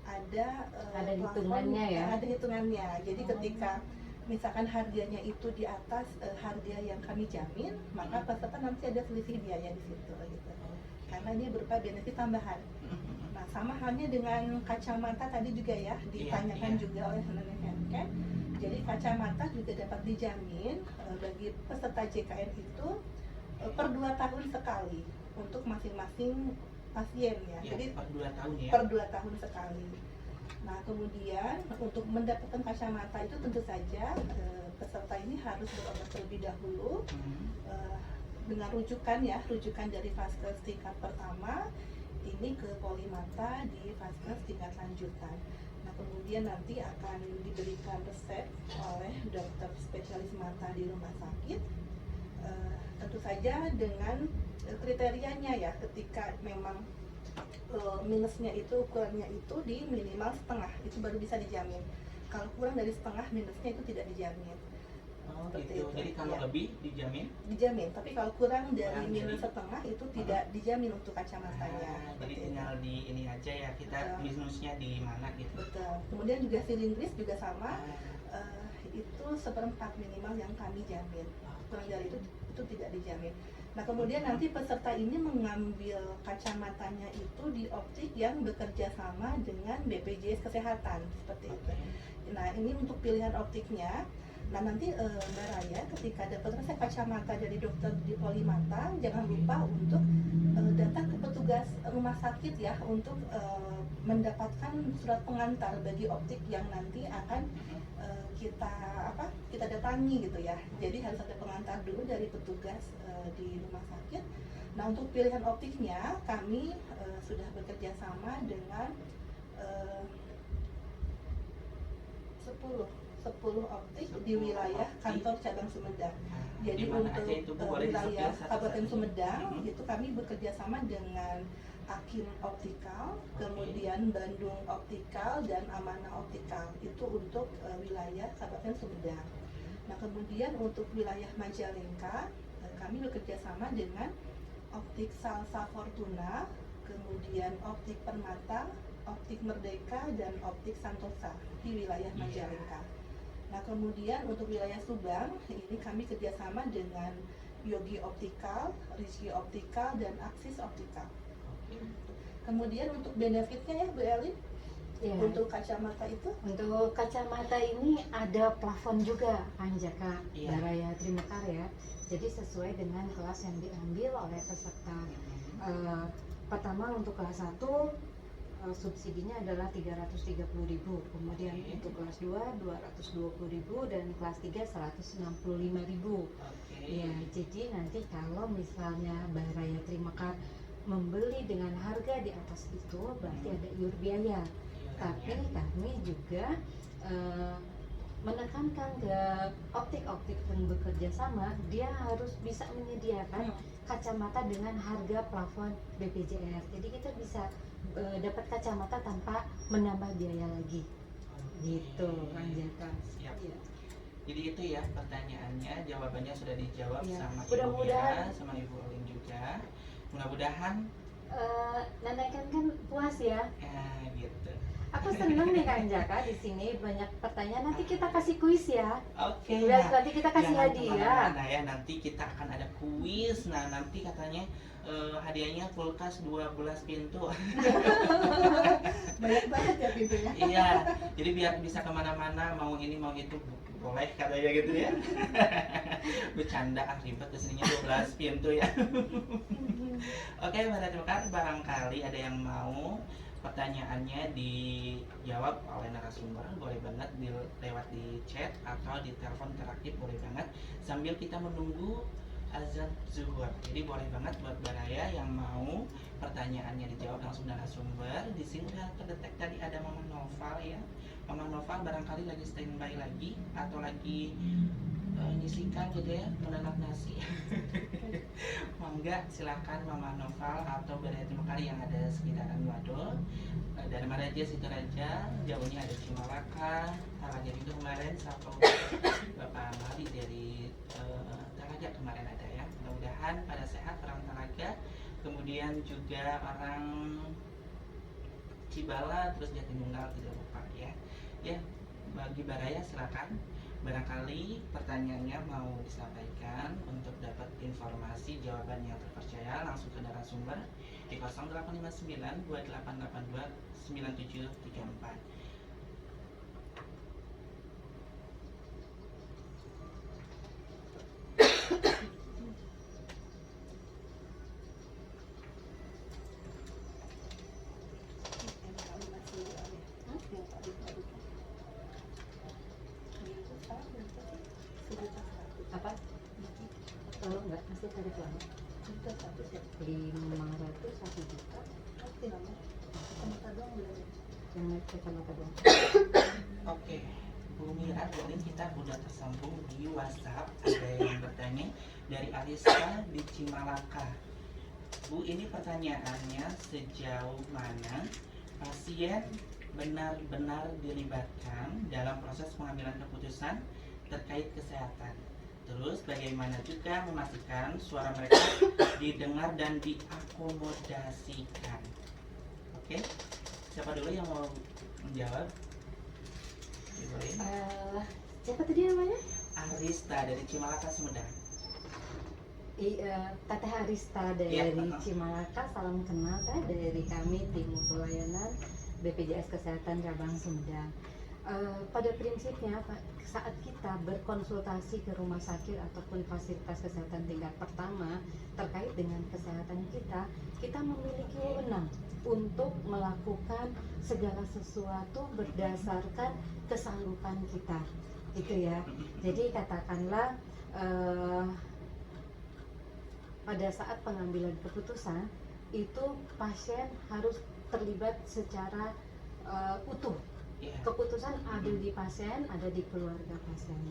Ada plafon, hitungannya ya? Ada hitungannya. Jadi ketika misalkan harganya itu di atas harga yang kami jamin, maka peserta nanti ada selisih biaya di situ gitu. Karena ini berupa benefit tambahan. Nah, sama halnya dengan kacamata tadi juga ya, ditanyakan Iya. juga oleh teman-teman Handcare. Jadi kacamata juga dapat dijamin bagi peserta JKN itu per 2 tahun sekali untuk masing-masing pasien ya. Ya, Jadi per 2 tahun ya. per 2 tahun sekali. Nah, kemudian untuk mendapatkan kacamata itu tentu saja peserta ini harus berobat terlebih dahulu dengan rujukan ya, rujukan dari vaskes tingkat pertama ini ke polimata di vaskes tingkat lanjutan. Nah, kemudian nanti akan diberikan resep oleh dokter spesialis mata di rumah sakit. Tentu saja dengan kriterianya ya, ketika memang minusnya itu, ukurannya itu di minimal setengah, itu baru bisa dijamin. Kalau kurang dari setengah, minusnya itu tidak dijamin. Oh Seperti gitu. itu, Jadi kalau ya. lebih dijamin? Dijamin, tapi kalau kurang dari Kurang minus dari- setengah itu tidak dijamin untuk kacamatanya. Jadi Seperti itu. tinggal di ini aja ya, kita Betul. minusnya di mana gitu. Betul. Kemudian juga silindris juga sama, Ah, itu 1/4 minimal yang kami jamin. Kurang dari itu tidak dijamin. Nah, kemudian nanti peserta ini mengambil kacamatanya itu di optik yang bekerja sama dengan BPJS Kesehatan seperti itu. Nah, ini untuk pilihan optiknya. Nah, nanti Mbak Raya ketika dapat resep kacamata dari dokter di Polimata, jangan lupa untuk datang ke petugas rumah sakit ya untuk mendapatkan surat pengantar bagi optik yang nanti akan kita datangi gitu ya. Jadi harus ada pengantar dulu dari petugas di rumah sakit. Nah, untuk pilihan optiknya kami sudah bekerja sama dengan 10 optik di 10 wilayah optik. kantor cabang Sumedang. Jadi di mana untuk aja itu Bu, boleh wilayah disebut Kabupaten satu-satu? Sumedang Mhm. itu kami bekerja sama dengan Akin Optikal, kemudian Bandung Optikal dan Amanah Optikal. Itu untuk wilayah Kabupaten Sumedang. Nah, kemudian untuk wilayah Majalengka kami bekerja sama dengan Optik Salsa Fortuna, kemudian Optik Permata, Optik Merdeka dan Optik Santosa di wilayah Majalengka. Nah, kemudian untuk wilayah Subang ini kami kerjasama dengan Yogi Optikal, Rizky Optikal dan Aksis Optikal. Kemudian untuk benefitnya ya Bu Elin, Ya, untuk kacamata itu untuk kacamata ini ada plafon juga kan Jaka Iya. Baraya Trimakar ya. Jadi sesuai dengan kelas yang diambil oleh peserta. Pertama untuk kelas 1 subsidinya adalah 330.000, kemudian Oke. untuk kelas 2 220.000 dan kelas 3 165.000. Oke. Ya, jadi nanti kalau misalnya Baraya Trimakar membeli dengan harga di atas itu berarti ada iur biaya. Tapi kami juga menekankan ke optik-optik yang bekerja sama, dia harus bisa menyediakan kacamata dengan harga plafon BPJS. Jadi kita bisa dapat kacamata tanpa menambah biaya lagi. Gitu, Kang Jaka. Siap. Iya. Jadi itu ya pertanyaannya, jawabannya sudah dijawab Iya. sama Ibu Mudah-mudahan- Mira, sama Ibu Olin juga. Mudah-mudahan Nenek kan puas ya. ya gitu. Aku seneng nih Kang Jaka di sini banyak pertanyaan. Nanti kita kasih kuis ya. Oke, Biar nah, nanti kita kasih jangan hadiah. kemana-mana ya, nanti kita akan ada kuis. Nah, nanti katanya hadiahnya kulkas 12 pintu. Banyak banget ya pintunya. Iya, jadi biar bisa kemana-mana, mau ini mau itu boleh katanya gitu ya. Bercanda, ribet kesininya 12 pintu ya. Oke, para Demokrat, barangkali ada yang mau pertanyaannya dijawab oleh narasumber, boleh banget lewat di chat atau di telepon interaktif, boleh banget sambil kita menunggu azan zuhur. Jadi boleh banget buat Baraya yang mau pertanyaannya dijawab langsung narasumber. Di sini udah terdetek tadi ada Mama Noval ya. Mama Noval barangkali lagi standby lagi atau lagi nyisikan gitu ya, menanak nasi. Mangga silakan Mama Noval atau Baraya terima kasih yang ada sekitaran Wadul. Dari mana aja situ aja, jauhnya ada Cimalaka, Talaga itu kemarin sapa Bapak Mali dari Talaga kemarin ada ya. Mudah-mudahan pada sehat orang Talaga, kemudian juga orang Cibala, terus Jatinunggal tidak lupa ya. Ya, bagi Baraya silakan. Barangkali pertanyaannya mau disampaikan untuk dapat informasi jawaban yang terpercaya langsung ke narasumber di 0859 2882 9734. Apa? Oh enggak, masih tarik lama. 500 1 juta. Yang naik kacamata doang. Oke, Bu Mira, jadi kita udah tersambung di WhatsApp. Ada yang bertanya dari Alisa di Cimalaka. Bu, ini pertanyaannya sejauh mana pasien benar-benar dilibatkan dalam proses pengambilan keputusan terkait kesehatan. Terus bagaimana juga memastikan suara mereka didengar dan diakomodasikan. Oke, siapa dulu yang mau menjawab? Boleh. Siapa tadi namanya? Arista dari Cimalaka, Sumedang. Teteh Arista dari Iya, Cimalaka, salam kenal Teh dari kami tim pelayanan BPJS Kesehatan Cabang Sumedang. Pada prinsipnya saat kita berkonsultasi ke rumah sakit ataupun fasilitas kesehatan tingkat pertama terkait dengan kesehatan kita memiliki wewenang untuk melakukan segala sesuatu berdasarkan kesanggupan kita, gitu ya. Jadi katakanlah pada saat pengambilan keputusan itu pasien harus terlibat secara utuh. Keputusan ada di pasien, ada di keluarga pasien.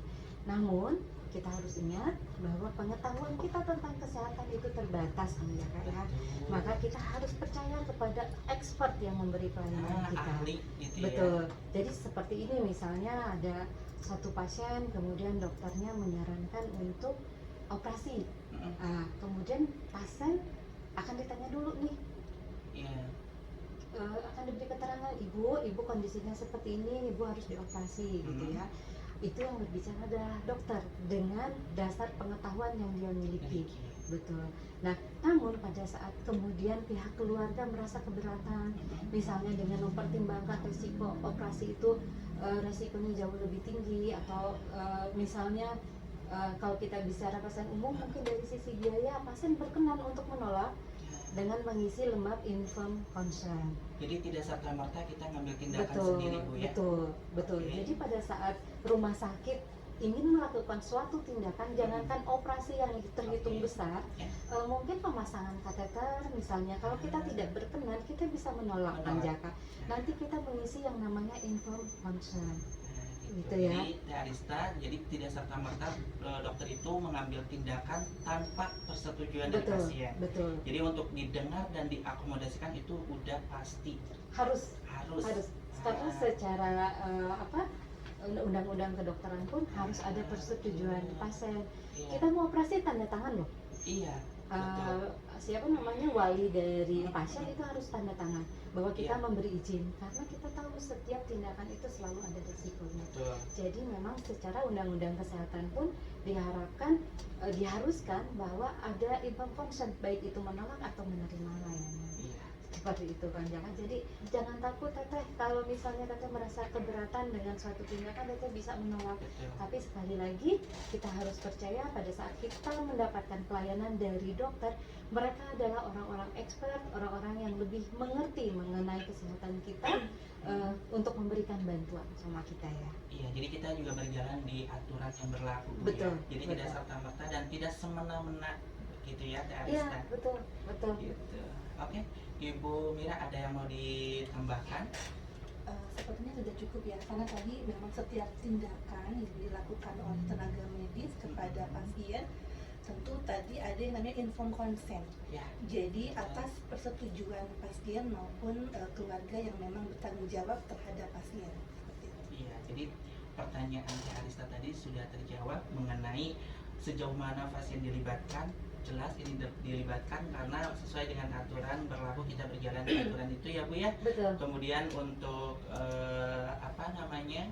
Namun kita harus ingat bahwa pengetahuan kita tentang kesehatan itu terbatas, ya Kak ya. Maka kita harus percaya kepada expert yang memberi pelayanan kita. Ahli gitu ya. Betul. Jadi seperti ini misalnya ada satu pasien, kemudian dokternya menyarankan untuk operasi. Kemudian pasien akan ditanya dulu nih. Akan diberi keterangan, ibu kondisinya seperti ini, ibu harus dioperasi gitu ya. Itu yang berbicara adalah dokter dengan dasar pengetahuan yang dia miliki. Betul. Nah, namun pada saat kemudian pihak keluarga merasa keberatan, misalnya dengan mempertimbangkan risiko operasi itu resikonya jauh lebih tinggi, atau misalnya kalau kita bicara pasien umum, mungkin dari sisi biaya pasien berkenan untuk menolak dengan mengisi lembar inform consent. Jadi tidak serta-merta kita ngambil tindakan sendiri, Bu ya. Betul. Okay. Jadi pada saat rumah sakit ingin melakukan suatu tindakan, jangankan operasi yang terhitung besar, mungkin pemasangan kateter misalnya, kalau kita tidak berkenan, kita bisa menolak Jaka. Nanti kita mengisi yang namanya inform consent. Gitu ya. Jadi Arista, jadi tidak serta-merta dokter itu mengambil tindakan tanpa persetujuan dari pasien. Betul. Jadi untuk didengar dan diakomodasikan itu udah pasti harus. Karena secara undang-undang kedokteran pun harus ada persetujuan pasien. Kita mau operasi tanda tangan loh. Iya. siapa namanya wali dari pasien itu harus tanda tangan bahwa kita Iya. memberi izin, karena kita tahu setiap tindakan itu selalu ada risikonya. Betul. Jadi memang secara undang-undang kesehatan pun diharapkan diharuskan bahwa ada informed consent, baik itu menolak atau menerima layanan. Iya. Seperti itu Kang Jaka. Jadi jangan takut Teteh kalau misalnya Teteh merasa keberatan dengan suatu tindakan, Teteh bisa menolak. Betul. Tapi sekali lagi kita harus percaya pada saat kita mendapatkan pelayanan dari dokter, mereka adalah orang-orang expert, orang-orang yang lebih mengerti mengenai kesehatan kita untuk memberikan bantuan sama kita ya. Iya, jadi kita juga berjalan di aturan yang berlaku, Bu, Betul, ya. Jadi tidak betul. serta-merta dan tidak semena-mena gitu ya, Teh Iya, Arista. betul, betul. Gitu. Oke, Ibu Mira ada yang mau ditambahkan? Sepertinya sudah cukup ya, karena tadi memang setiap tindakan yang dilakukan oleh tenaga medis kepada pasien tentu tadi ada yang namanya informed consent. Ya. Jadi atas persetujuan pasien maupun keluarga yang memang bertanggung jawab terhadap pasien. Seperti itu. Iya, jadi pertanyaan Teh Arista tadi sudah terjawab mengenai sejauh mana pasien dilibatkan. Jelas ini dilibatkan karena sesuai dengan aturan berlaku, kita berjalan di aturan itu ya, Bu ya. Betul. Kemudian untuk apa namanya,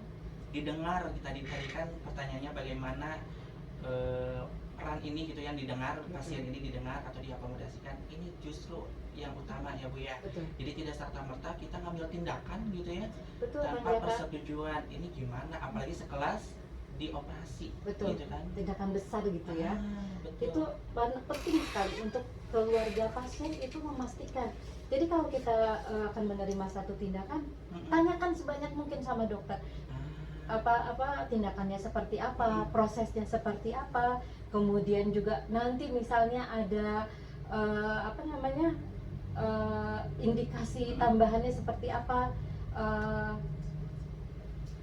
didengar, tadi kan pertanyaannya bagaimana peran ini gitu yang didengar, pasien ini didengar atau diakomodasikan, ini justru yang utama ya, Bu ya. Betul. Jadi tidak serta-merta kita ngambil tindakan gitu ya Betul Kang tanpa Jaka. persetujuan. Ini gimana, apalagi sekelas dioperasi. Betul. Gitu kan. Tindakan besar gitu ya. Betul. Itu penting sekali untuk keluarga pasien itu memastikan. Jadi kalau kita akan menerima satu tindakan, tanyakan sebanyak mungkin sama dokter apa tindakannya seperti apa, prosesnya seperti apa, kemudian juga nanti misalnya ada apa namanya indikasi tambahannya seperti apa,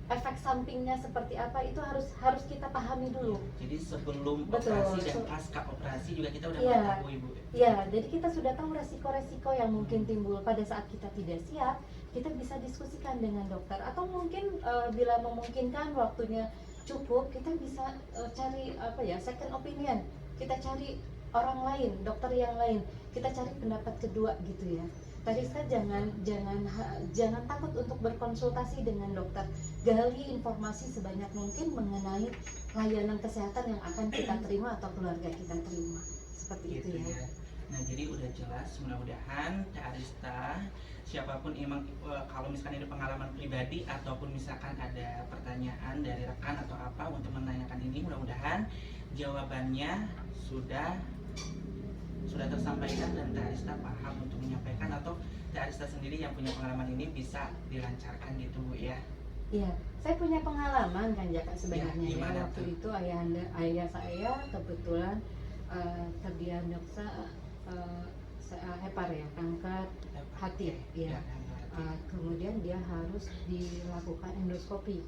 efek sampingnya seperti apa, itu harus kita pahami dulu. Jadi sebelum Betul. operasi dan pasca operasi juga kita udah Iya. tahu, Ibu. Ya, jadi kita sudah tahu resiko-resiko yang mungkin timbul pada saat kita tidak siap. Kita bisa diskusikan dengan dokter, atau mungkin bila memungkinkan waktunya cukup, kita bisa cari apa ya, second opinion. Kita cari orang lain, dokter yang lain. Kita cari pendapat kedua gitu ya. Tadi saya jangan takut untuk berkonsultasi dengan dokter. Gali informasi sebanyak mungkin mengenai layanan kesehatan yang akan kita terima atau keluarga kita terima. Seperti itu Gitu ya. ya. Nah, jadi udah jelas, mudah-mudahan Teh Arista, siapapun emang kalau misalkan ada pengalaman pribadi ataupun misalkan ada pertanyaan dari rekan atau apa untuk menanyakan ini, mudah-mudahan jawabannya sudah tersampaikan dan Teh Arista paham untuk menyampaikan, atau Teh Arista sendiri yang punya pengalaman ini bisa dilancarkan gitu, Bu ya. Iya, saya punya pengalaman kan Jaka sebenarnya ya. gimana Waktu tuh? itu ayah saya kebetulan terdiagnosa hepar ya, kanker hati ya. Kemudian dia harus dilakukan endoskopi.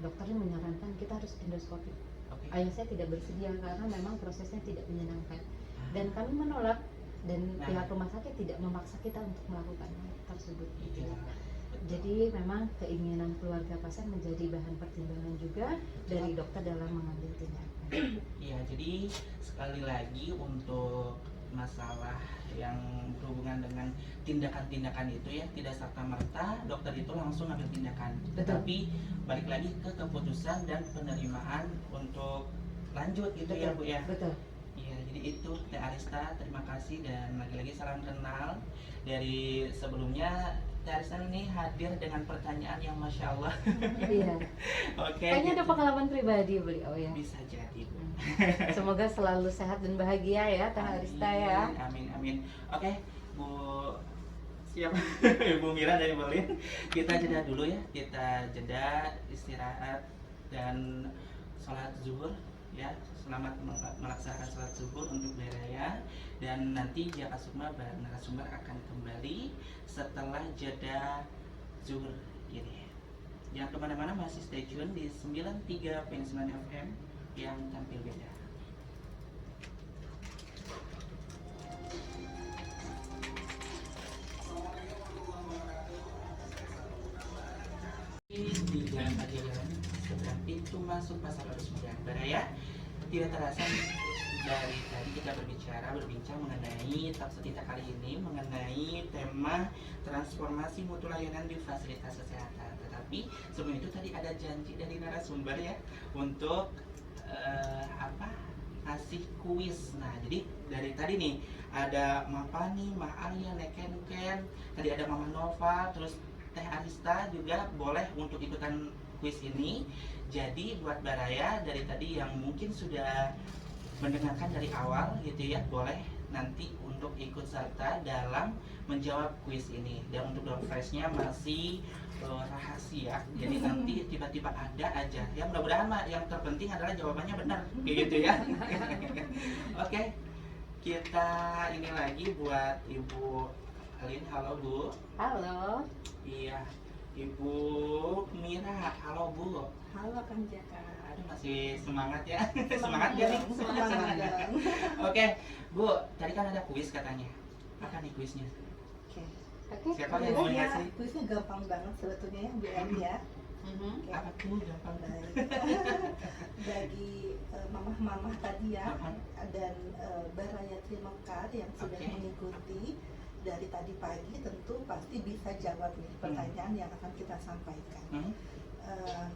Dokternya menyarankan kita harus endoskopi. Oke. Ayah saya tidak bersedia karena memang prosesnya tidak menyenangkan, dan kami menolak, dan pihak rumah sakit tidak memaksa kita untuk melakukan hal tersebut gitu Iya. ya. Jadi memang keinginan keluarga pasien menjadi bahan pertimbangan juga dari dokter dalam mengambil tindakan. Iya, jadi sekali lagi untuk masalah yang berhubungan dengan tindakan-tindakan itu ya, tidak serta-merta dokter itu langsung ambil tindakan. Betul. Tetapi balik lagi ke keputusan dan penerimaan untuk lanjut gitu ya, Bu ya. Betul. Iya, jadi itu Teh Arista, terima kasih dan lagi-lagi salam kenal. Dari sebelumnya Teh Arista ini hadir dengan pertanyaan yang Masya Allah. Iya. Oke. Kayaknya ada gitu. pengalaman pribadi beliau ya. Bisa jadi, Bu. Semoga selalu sehat dan bahagia ya Teh Arista ya. Amin, amin. Oke, Bu, siap. Bu Mira dari Berlin. Kita jeda dulu ya. Kita jeda, istirahat dan sholat zuhur ya. Selamat melaksanakan sholat zuhur untuk Beraya, dan nanti Jaka Sukma bareng narasumber akan kembali setelah jeda zuhur ini. Jangan kemana-mana, masih stay tune di 93.9 FM yang tampil beda. Di Jalan Pajajaran, seberang pintu masuk Pasar Baru Sumedang Beraya, tidak terasa dari tadi kita berbincang mengenai talkshow kita kali ini mengenai tema transformasi mutu layanan di fasilitas kesehatan. Tetapi sebelum itu tadi ada janji dari narasumber ya untuk ngasih kuis. Nah, jadi dari tadi nih ada Mapani, Ma Alia, Neken, tadi ada Mama Nova, terus Teh Arista juga boleh untuk ikutan kuis ini. Jadi buat Baraya dari tadi yang mungkin sudah mendengarkan dari awal gitu ya, boleh nanti untuk ikut serta dalam menjawab kuis ini. Dan untuk door prize-nya masih rahasia, jadi nanti tiba-tiba ada aja ya, mudah-mudahan yang terpenting adalah jawabannya benar kayak gitu ya. Oke, kita ini lagi buat Ibu Alin. Halo Bu. Halo. Iya, Ibu Mira. Halo Bu. Halo Kang Jaka. Aduh, masih semangat ya. Semangat ya nih. Semangat dong. Oke Bu, tadi kan ada kuis katanya. Apa nih kuisnya? Oke. Oke. Siapa yang mau Kuisnya, ngasih? kuisnya gampang banget sebetulnya ya Bu Eli ya. Oke. Apa tuh gampang banget? Baik. Bagi mamah-mamah tadi ya dan Baraya Trimekar yang sudah Oke. mengikuti dari tadi pagi, tentu pasti bisa jawab nih pertanyaan yang akan kita sampaikan.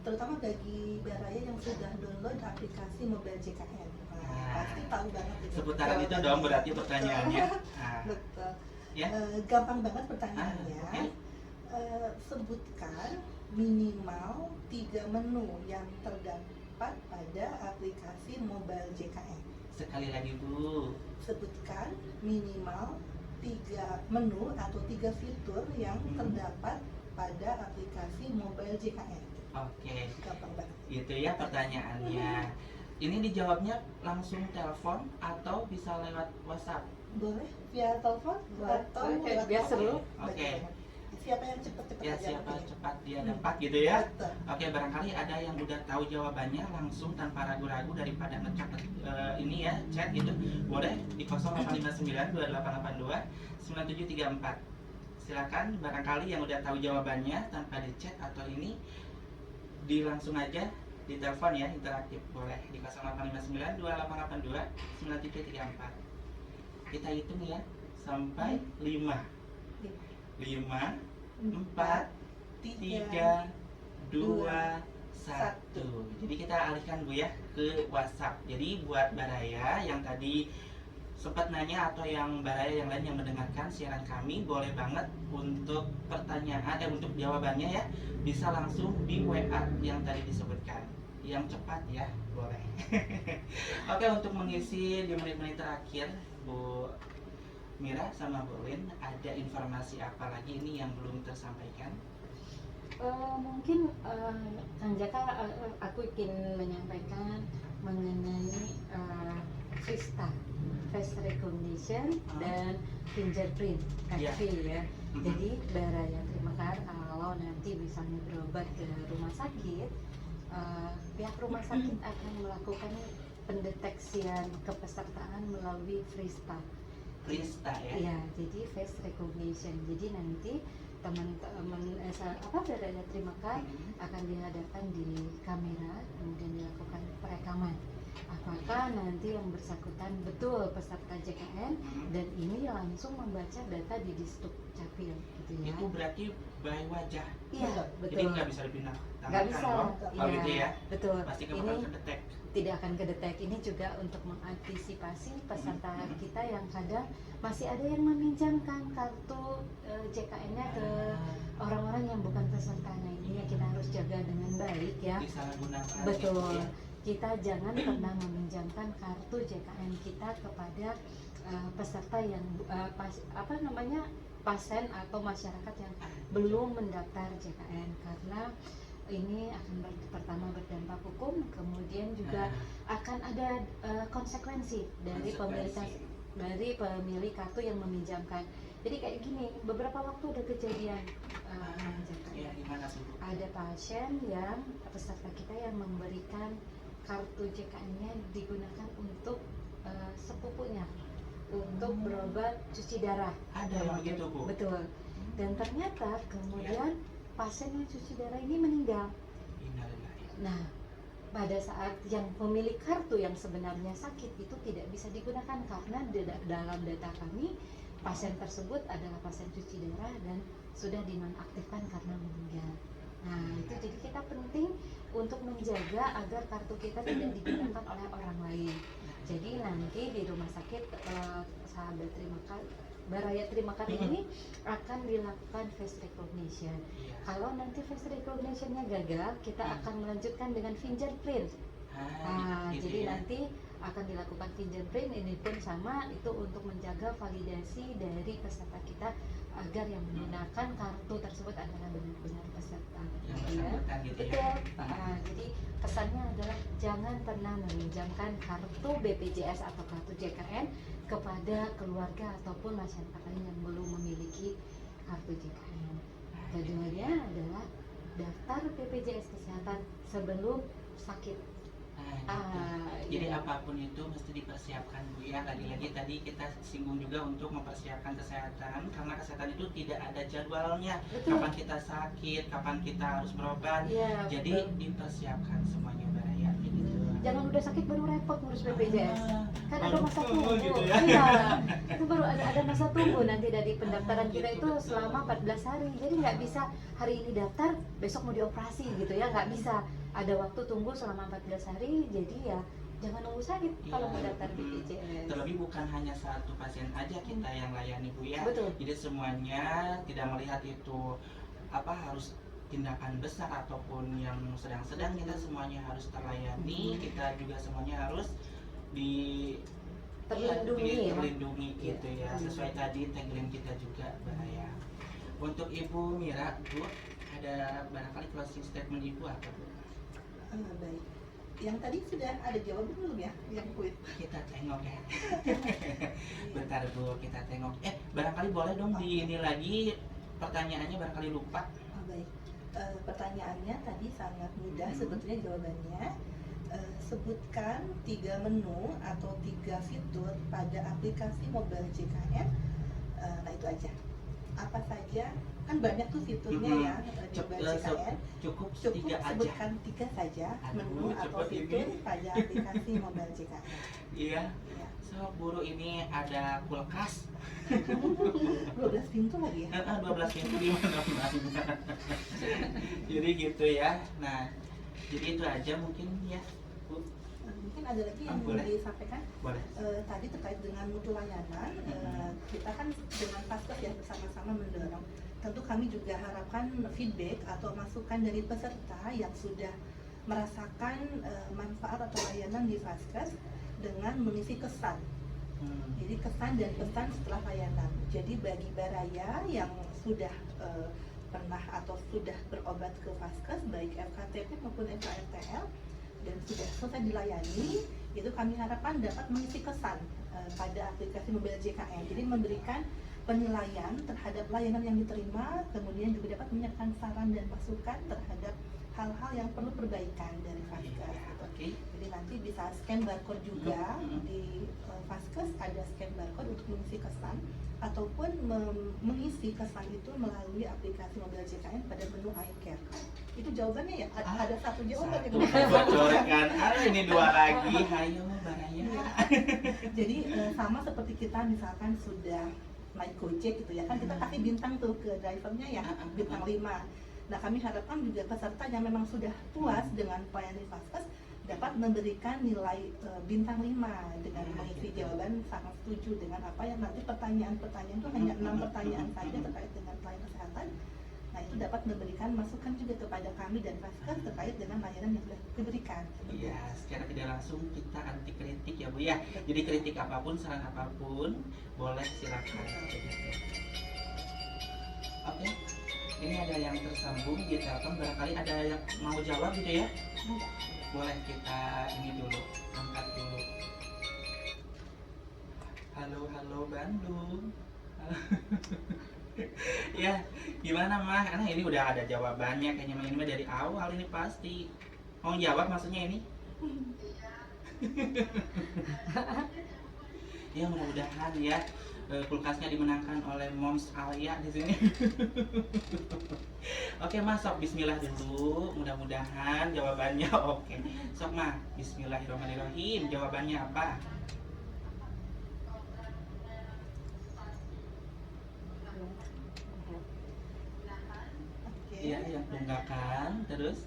Terutama bagi Baraya yang sudah download aplikasi mobile JKN. Pasti tahu banget itu. Seputaran itu dong berarti pertanyaannya. Nah, Betul. ya. Gampang banget pertanyaannya. Oke. Sebutkan minimal 3 menu yang terdapat pada aplikasi mobile JKN. Sekali lagi Bu. Sebutkan minimal 3 menu atau 3 fitur yang terdapat pada aplikasi mobile JKN. Oke, Gampang banget. itu ya pertanyaannya. Ini dijawabnya langsung telepon atau bisa lewat WhatsApp? Boleh via telepon atau lewat biar seru. Oke. Siapa yang cepat-cepat Ya, aja siapa nantinya. cepat dia dapat gitu ya. Betul. Oke, barangkali ada yang udah tahu jawabannya langsung tanpa ragu-ragu daripada ngecek ini ya, chat gitu. Boleh di 0859 2882 9734. Silakan barangkali yang udah tahu jawabannya tanpa di chat atau ini di langsung aja di telepon ya, interaktif boleh di 0859 2882 9734. Kita hitung ya sampai 5. 5 4 3 2 1. Jadi kita alihkan Bu ya ke WhatsApp. Jadi buat Baraya yang tadi sempat nanya atau yang Baraya yang lain yang mendengarkan siaran kami, boleh banget untuk pertanyaan untuk jawabannya ya bisa langsung di WA yang tadi disebutkan. Yang cepat ya, boleh. Oke, untuk mengisi di menit-menit terakhir Bu Mira sama Bu Lin, ada informasi apa lagi ini yang belum tersampaikan? Mungkin Kang Jaka, aku ingin menyampaikan mengenai Vista, face recognition dan fingerprint Iya. KTP ya. Jadi Baraya Trimekar kalau nanti misalnya berobat ke rumah sakit, pihak rumah sakit akan melakukan pendeteksian kepesertaan melalui Vista. Krista ya. Iya, jadi face recognition. Jadi nanti teman-teman Baraya Trimekar akan dihadapkan di kamera, kemudian dilakukan perekaman. Apakah nanti yang bersangkutan betul peserta JKN dan ini langsung membaca data di Disduk Capil gitu ya. Itu berarti by wajah. Iya, Jadi betul. nggak bisa dipindah Nggak tangan bisa. dong. Kalau Iya, gitu ya, betul. pasti Ini bakal kedetek. tidak akan kedetek. Ini juga untuk mengantisipasi peserta kita yang kadang masih ada yang meminjamkan kartu JKN-nya ke orang-orang yang bukan peserta. Nah, ini yang kita harus jaga dengan baik ya. Disalahgunakan. Betul. gitu ya. Kita jangan pernah meminjamkan kartu JKN kita kepada peserta yang pasien atau masyarakat yang belum mendaftar JKN, karena ini akan pertama berdampak hukum, kemudian juga akan ada konsekuensi dari pemilik kartu yang meminjamkan. Jadi kayak gini, beberapa waktu ada kejadian Ya, gimana tuh? ada pasien yang peserta kita yang memberikan kartu JKN-nya digunakan untuk sepupunya untuk berobat cuci darah. Ada yang begitu Bu? Betul. Dan ternyata kemudian pasien yang cuci darah ini meninggal. Innalillahi. Nah, pada saat yang pemilik kartu yang sebenarnya sakit itu tidak bisa digunakan karena dalam data kami pasien tersebut adalah pasien cuci darah dan sudah dinonaktifkan karena meninggal. Nah itu jadi kita penting untuk menjaga agar kartu kita tidak digunakan oleh orang lain. Jadi nanti di rumah sakit sahabat Baraya Trimakan ini akan dilakukan face recognition. Kalau nanti face recognition-nya gagal, kita akan melanjutkan dengan fingerprint. Gitu Jadi ya. nanti akan dilakukan fingerprint, ini pun sama, itu untuk menjaga validasi dari peserta kita agar yang menggunakan kartu tersebut adalah benar-benar peserta. Yang Gitu ya. bersangkutan gitu ya. Betul. Jadi pesannya adalah jangan pernah meminjamkan kartu BPJS atau kartu JKN kepada keluarga ataupun masyarakat lain yang belum memiliki kartu JKN. Keduanya adalah daftar BPJS Kesehatan sebelum sakit. Jadi Iya. apapun itu mesti dipersiapkan Bu ya. Lagi-lagi tadi kita singgung juga untuk mempersiapkan kesehatan, karena kesehatan itu tidak ada jadwalnya. Betul. Kapan kita sakit, kapan kita harus berobat. Iya, Jadi betul. dipersiapkan semuanya Baraya gitu. Jangan udah sakit baru repot ngurus BPJS. Kan ada masa tunggu. gitu ya. Iya. Itu baru ada masa tunggu nanti dari pendaftaran kita itu Betul. selama 14 hari. Jadi nggak bisa hari ini daftar, besok mau dioperasi gitu ya, nggak bisa. Ada waktu tunggu selama 14 hari. Jadi ya jangan nunggu sakit kalau mau daftar BPJS. Terlebih bukan hanya satu pasien aja kita yang layani Bu ya. Betul. Jadi semuanya tidak melihat itu harus tindakan besar ataupun yang sedang-sedang, kita semuanya harus terlayani. Kita juga semuanya harus Terlindungi ya. terlindungi gitu ya. Iya. Sesuai tadi tagline kita juga Baraya. Untuk Ibu Mira Bu, ada barangkali closing statement Ibu apa Bu? Baik. Yang tadi sudah ada jawaban belum ya? Yang kuit. Kita tengok ya. Bentar Bu, kita tengok. Barangkali boleh dong di ini lagi pertanyaannya, barangkali lupa. Baik. Pertanyaannya tadi sangat mudah sebetulnya jawabannya. Sebutkan 3 menu atau 3 fitur pada aplikasi mobile JKN. Nah itu aja. Apa saja? Kan banyak tuh fiturnya ya di mobile JKN. Cukup Cukup 3 aja. sebutkan 3 saja menu Aduh, atau cepet fitur ini. pada aplikasi mobile JKN. Iya. Ya. So, guru ini ada kulkas. 12 pintu lagi ya. 12 pintu di mana-mana. Jadi gitu ya. Nah, jadi itu aja mungkin ya, Bu. Mungkin ada lagi yang Boleh. disampaikan. Boleh. Tadi terkait dengan mutu layanan, kita kan dengan Faskes ya bersama-sama mendorong. Tentu kami juga harapkan feedback atau masukan dari peserta yang sudah merasakan manfaat atau layanan di Faskes dengan mengisi kesan. Jadi kesan dan pesan setelah layanan. Jadi bagi Baraya yang sudah pernah atau sudah berobat ke Faskes baik FKTP maupun FKRTL dan sudah selesai dilayani, itu kami harapkan dapat mengisi kesan pada aplikasi mobile JKN. Jadi memberikan penilaian terhadap layanan yang diterima, kemudian juga dapat menyiapkan saran dan masukan terhadap hal-hal yang perlu perbaikan dari Faskes. Oke. Jadi nanti bisa scan barcode juga di Faskes, ada scan barcode untuk mengisi kesan ataupun mengisi kesan itu melalui aplikasi mobile JKN pada menu iCare. Itu jawabannya ya? Ada satu jawaban Satu itu. bocorkan. Ini 2 lagi. Hayo Baraya. Jadi sama seperti kita misalkan sudah naik Gojek gitu ya kan, kita kasih bintang tuh ke drivernya ya, bintang 5. Nah kami harapkan juga peserta yang memang sudah puas dengan pelayanan di Faskes dapat memberikan nilai bintang 5 dengan mengisi jawaban sangat setuju dengan apa yang nanti pertanyaan-pertanyaan itu hanya 6 pertanyaan saja terkait dengan pelayanan kesehatan. Nah itu dapat memberikan masukan juga kepada kami dan Faskes terkait dengan layanan yang sudah diberikan. Iya, secara tidak langsung kita anti kritik ya Bu ya. Jadi kritik apapun, saran apapun, boleh silakan. Oke, ini ada yang tersambung di telepon, barangkali ada yang mau jawab gitu ya. Boleh kita ini dulu, angkat dulu. Halo Bandung. Ya, gimana mah? Karena ini udah ada jawabannya, kayaknya ini mah dari awal ini pasti. Mau jawab maksudnya ini? Ya mudah-mudahan ya kulkasnya dimenangkan oleh Moms Alia di sini. Oke Mas, sok Bismillah dulu. Mudah-mudahan jawabannya oke. Sok Mas, Bismillahirrahmanirrahim. Jawabannya apa? Oke. Iya, yang tunggakan. Terus?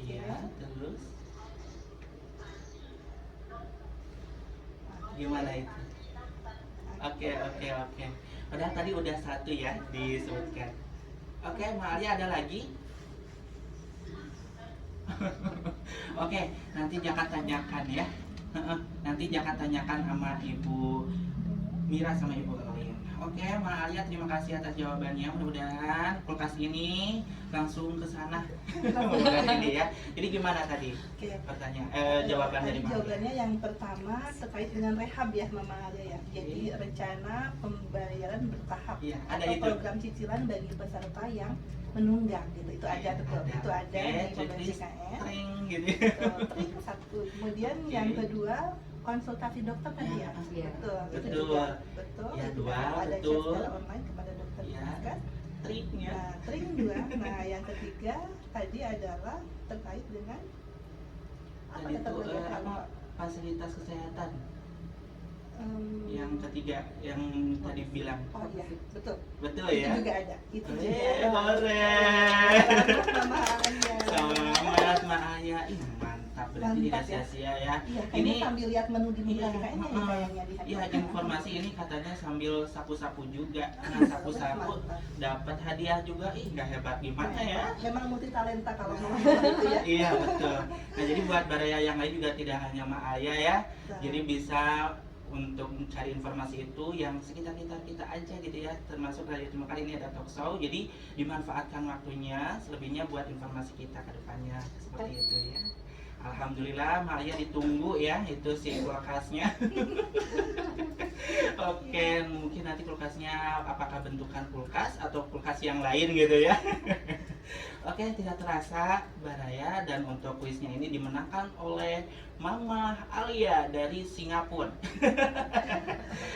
Iya, terus? Gimana itu? Oke. Padahal tadi udah satu ya disebutkan. Oke, Malia ada lagi? Oke, nanti jangan tanyakan ya. Nanti jangan tanyakan sama Ibu Mira sama Ibu Elin. Oke, Malia terima kasih atas jawabannya. Mudah-mudahan kulkas ini langsung ke sana. Mudah-mudahan ini ya. Jadi gimana tadi? Oke. Pertanyaan jawaban dari Malia. Jawabannya yang pertama terkait dengan rehab ya Mama Alia ya. Jadi rencana pembayaran bertahap Iya, ada atau itu. program cicilan bagi peserta yang menunggak gitu. Itu ada betul. Itu ada di Pembangunan CKN. Tring gitu. Trik satu. Kemudian Oke. yang kedua konsultasi dokter tadi ya. Iya. Betul. Itu Betul. juga betul. Ya, Itu dua, ada chat betul. secara online kepada dokter Ya. kan. Triknya. Nah, trik dua. Nah, yang ketiga tadi adalah terkait dengan apa Tadi kata itu beliau? apa fasilitas kesehatan. Yang Em, ketiga yang tadi bilang. Oh iya, betul. Betul Itu ya? juga ada. Itu juga Eh, ada. hore. Mama Aya. Selamat Ma Aya. Ih, mantap. Berarti tidak Mantap ya. sia-sia ya. Iya, Ini kayaknya sambil lihat menu di iya, meja kayaknya ya kayaknya di iya, informasi ini katanya sambil sapu-sapu juga. Nah, sapu-sapu Mantap. dapat hadiah juga. Ih, nggak hebat gimana ya? Memang multi talenta kalau Nah. mama itu ya. Iya, betul. Nah, jadi buat baraya yang lain juga tidak hanya Ma Aya ya. Jadi bisa untuk mencari informasi itu yang sekitar-sekitar kita aja gitu ya, termasuk Radio Terima Kasih ini ada talk show, jadi dimanfaatkan waktunya selebihnya buat informasi kita ke depannya seperti itu ya. Alhamdulillah Maria ditunggu ya itu si kulkasnya. Oke, mungkin nanti kulkasnya apakah bentukan kulkas atau kulkas yang lain gitu ya. Oke, tidak terasa Baraya, dan untuk kuisnya ini dimenangkan oleh Mama Alia dari Singapura.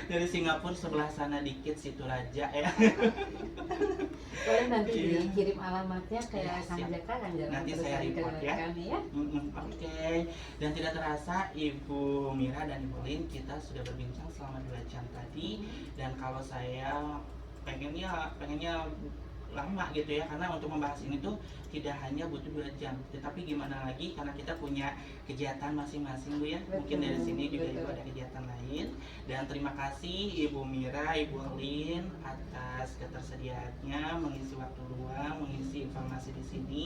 Dari Singapura sebelah sana dikit situ Raja ya. Boleh nanti Iya. dikirim alamatnya ke Ya, Kang siap. Jaka, Kang Jaka Nanti terus saya nanti ke report ya. kami ya. Oke, dan tidak terasa Ibu Mira dan Ibu Lin kita sudah berbincang selama 2 jam tadi, dan kalau saya pengennya lama gitu ya, karena untuk membahas ini tuh tidak hanya butuh 2 jam, tetapi gimana lagi karena kita punya kegiatan masing-masing Bu ya. Mungkin dari sini juga Ibu ada kegiatan lain, dan terima kasih Ibu Mira, Ibu Lin atas ketersediaannya mengisi waktu luang, mengisi informasi di sini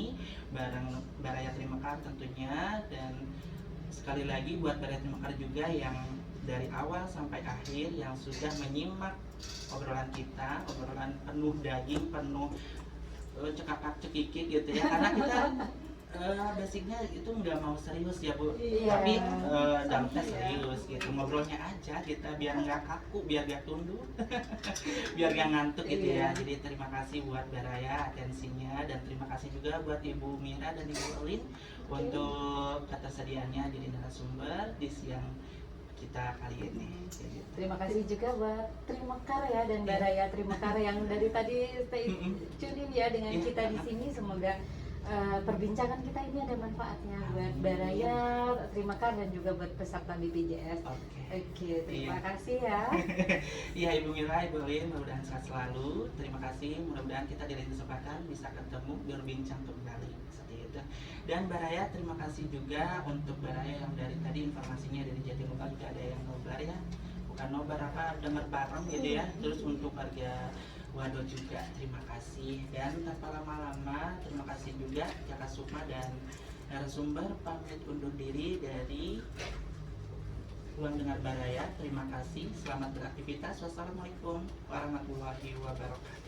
bareng Baraya Terima Kasih tentunya. Dan sekali lagi buat Baraya Terima Kasih juga yang dari awal sampai akhir yang sudah menyimak obrolan kita, obrolan penuh daging, penuh cekakak cekikik gitu ya, karena kita basicnya itu nggak mau serius ya Bu, Iya. tapi dalamnya serius gitu, ngobrolnya aja kita biar nggak kaku, biar nggak tunduk, biar nggak ngantuk gitu ya. Iya. Jadi terima kasih buat Baraya atensinya, dan terima kasih juga buat Ibu Mira dan Ibu Elin untuk ketersediaannya jadi narasumber di siang kita kali ini. Kayak gitu. Terima kasih juga buat Terima Karya dan Baraya Terima Karya yang dari tadi stay tune in ya dengan Iya. kita di sini. Semoga perbincangan kita ini ada manfaatnya buat Baraya Terima Kasih dan juga buat peserta BPJS. Oke. Oke, terima Iya. kasih ya. Iya Ibu Mira, Ibu Lin, mudah-mudahan sehat selalu. Terima kasih, mudah-mudahan kita di lain kesempatan bisa ketemu berbincang kembali seperti itu. Dan Baraya, terima kasih juga untuk Baraya yang dari tadi informasinya dari Jatimukar juga ada yang nobar ya, bukan nobar apa, dengar bareng gitu ya. Terus untuk warga Wado juga terima kasih, dan tanpa lama-lama terima kasih juga Jaka Sukma dan narasumber pamit undur diri dari Ruang Dengar Baraya. Terima kasih, selamat beraktivitas. Wassalamualaikum warahmatullahi wabarakatuh.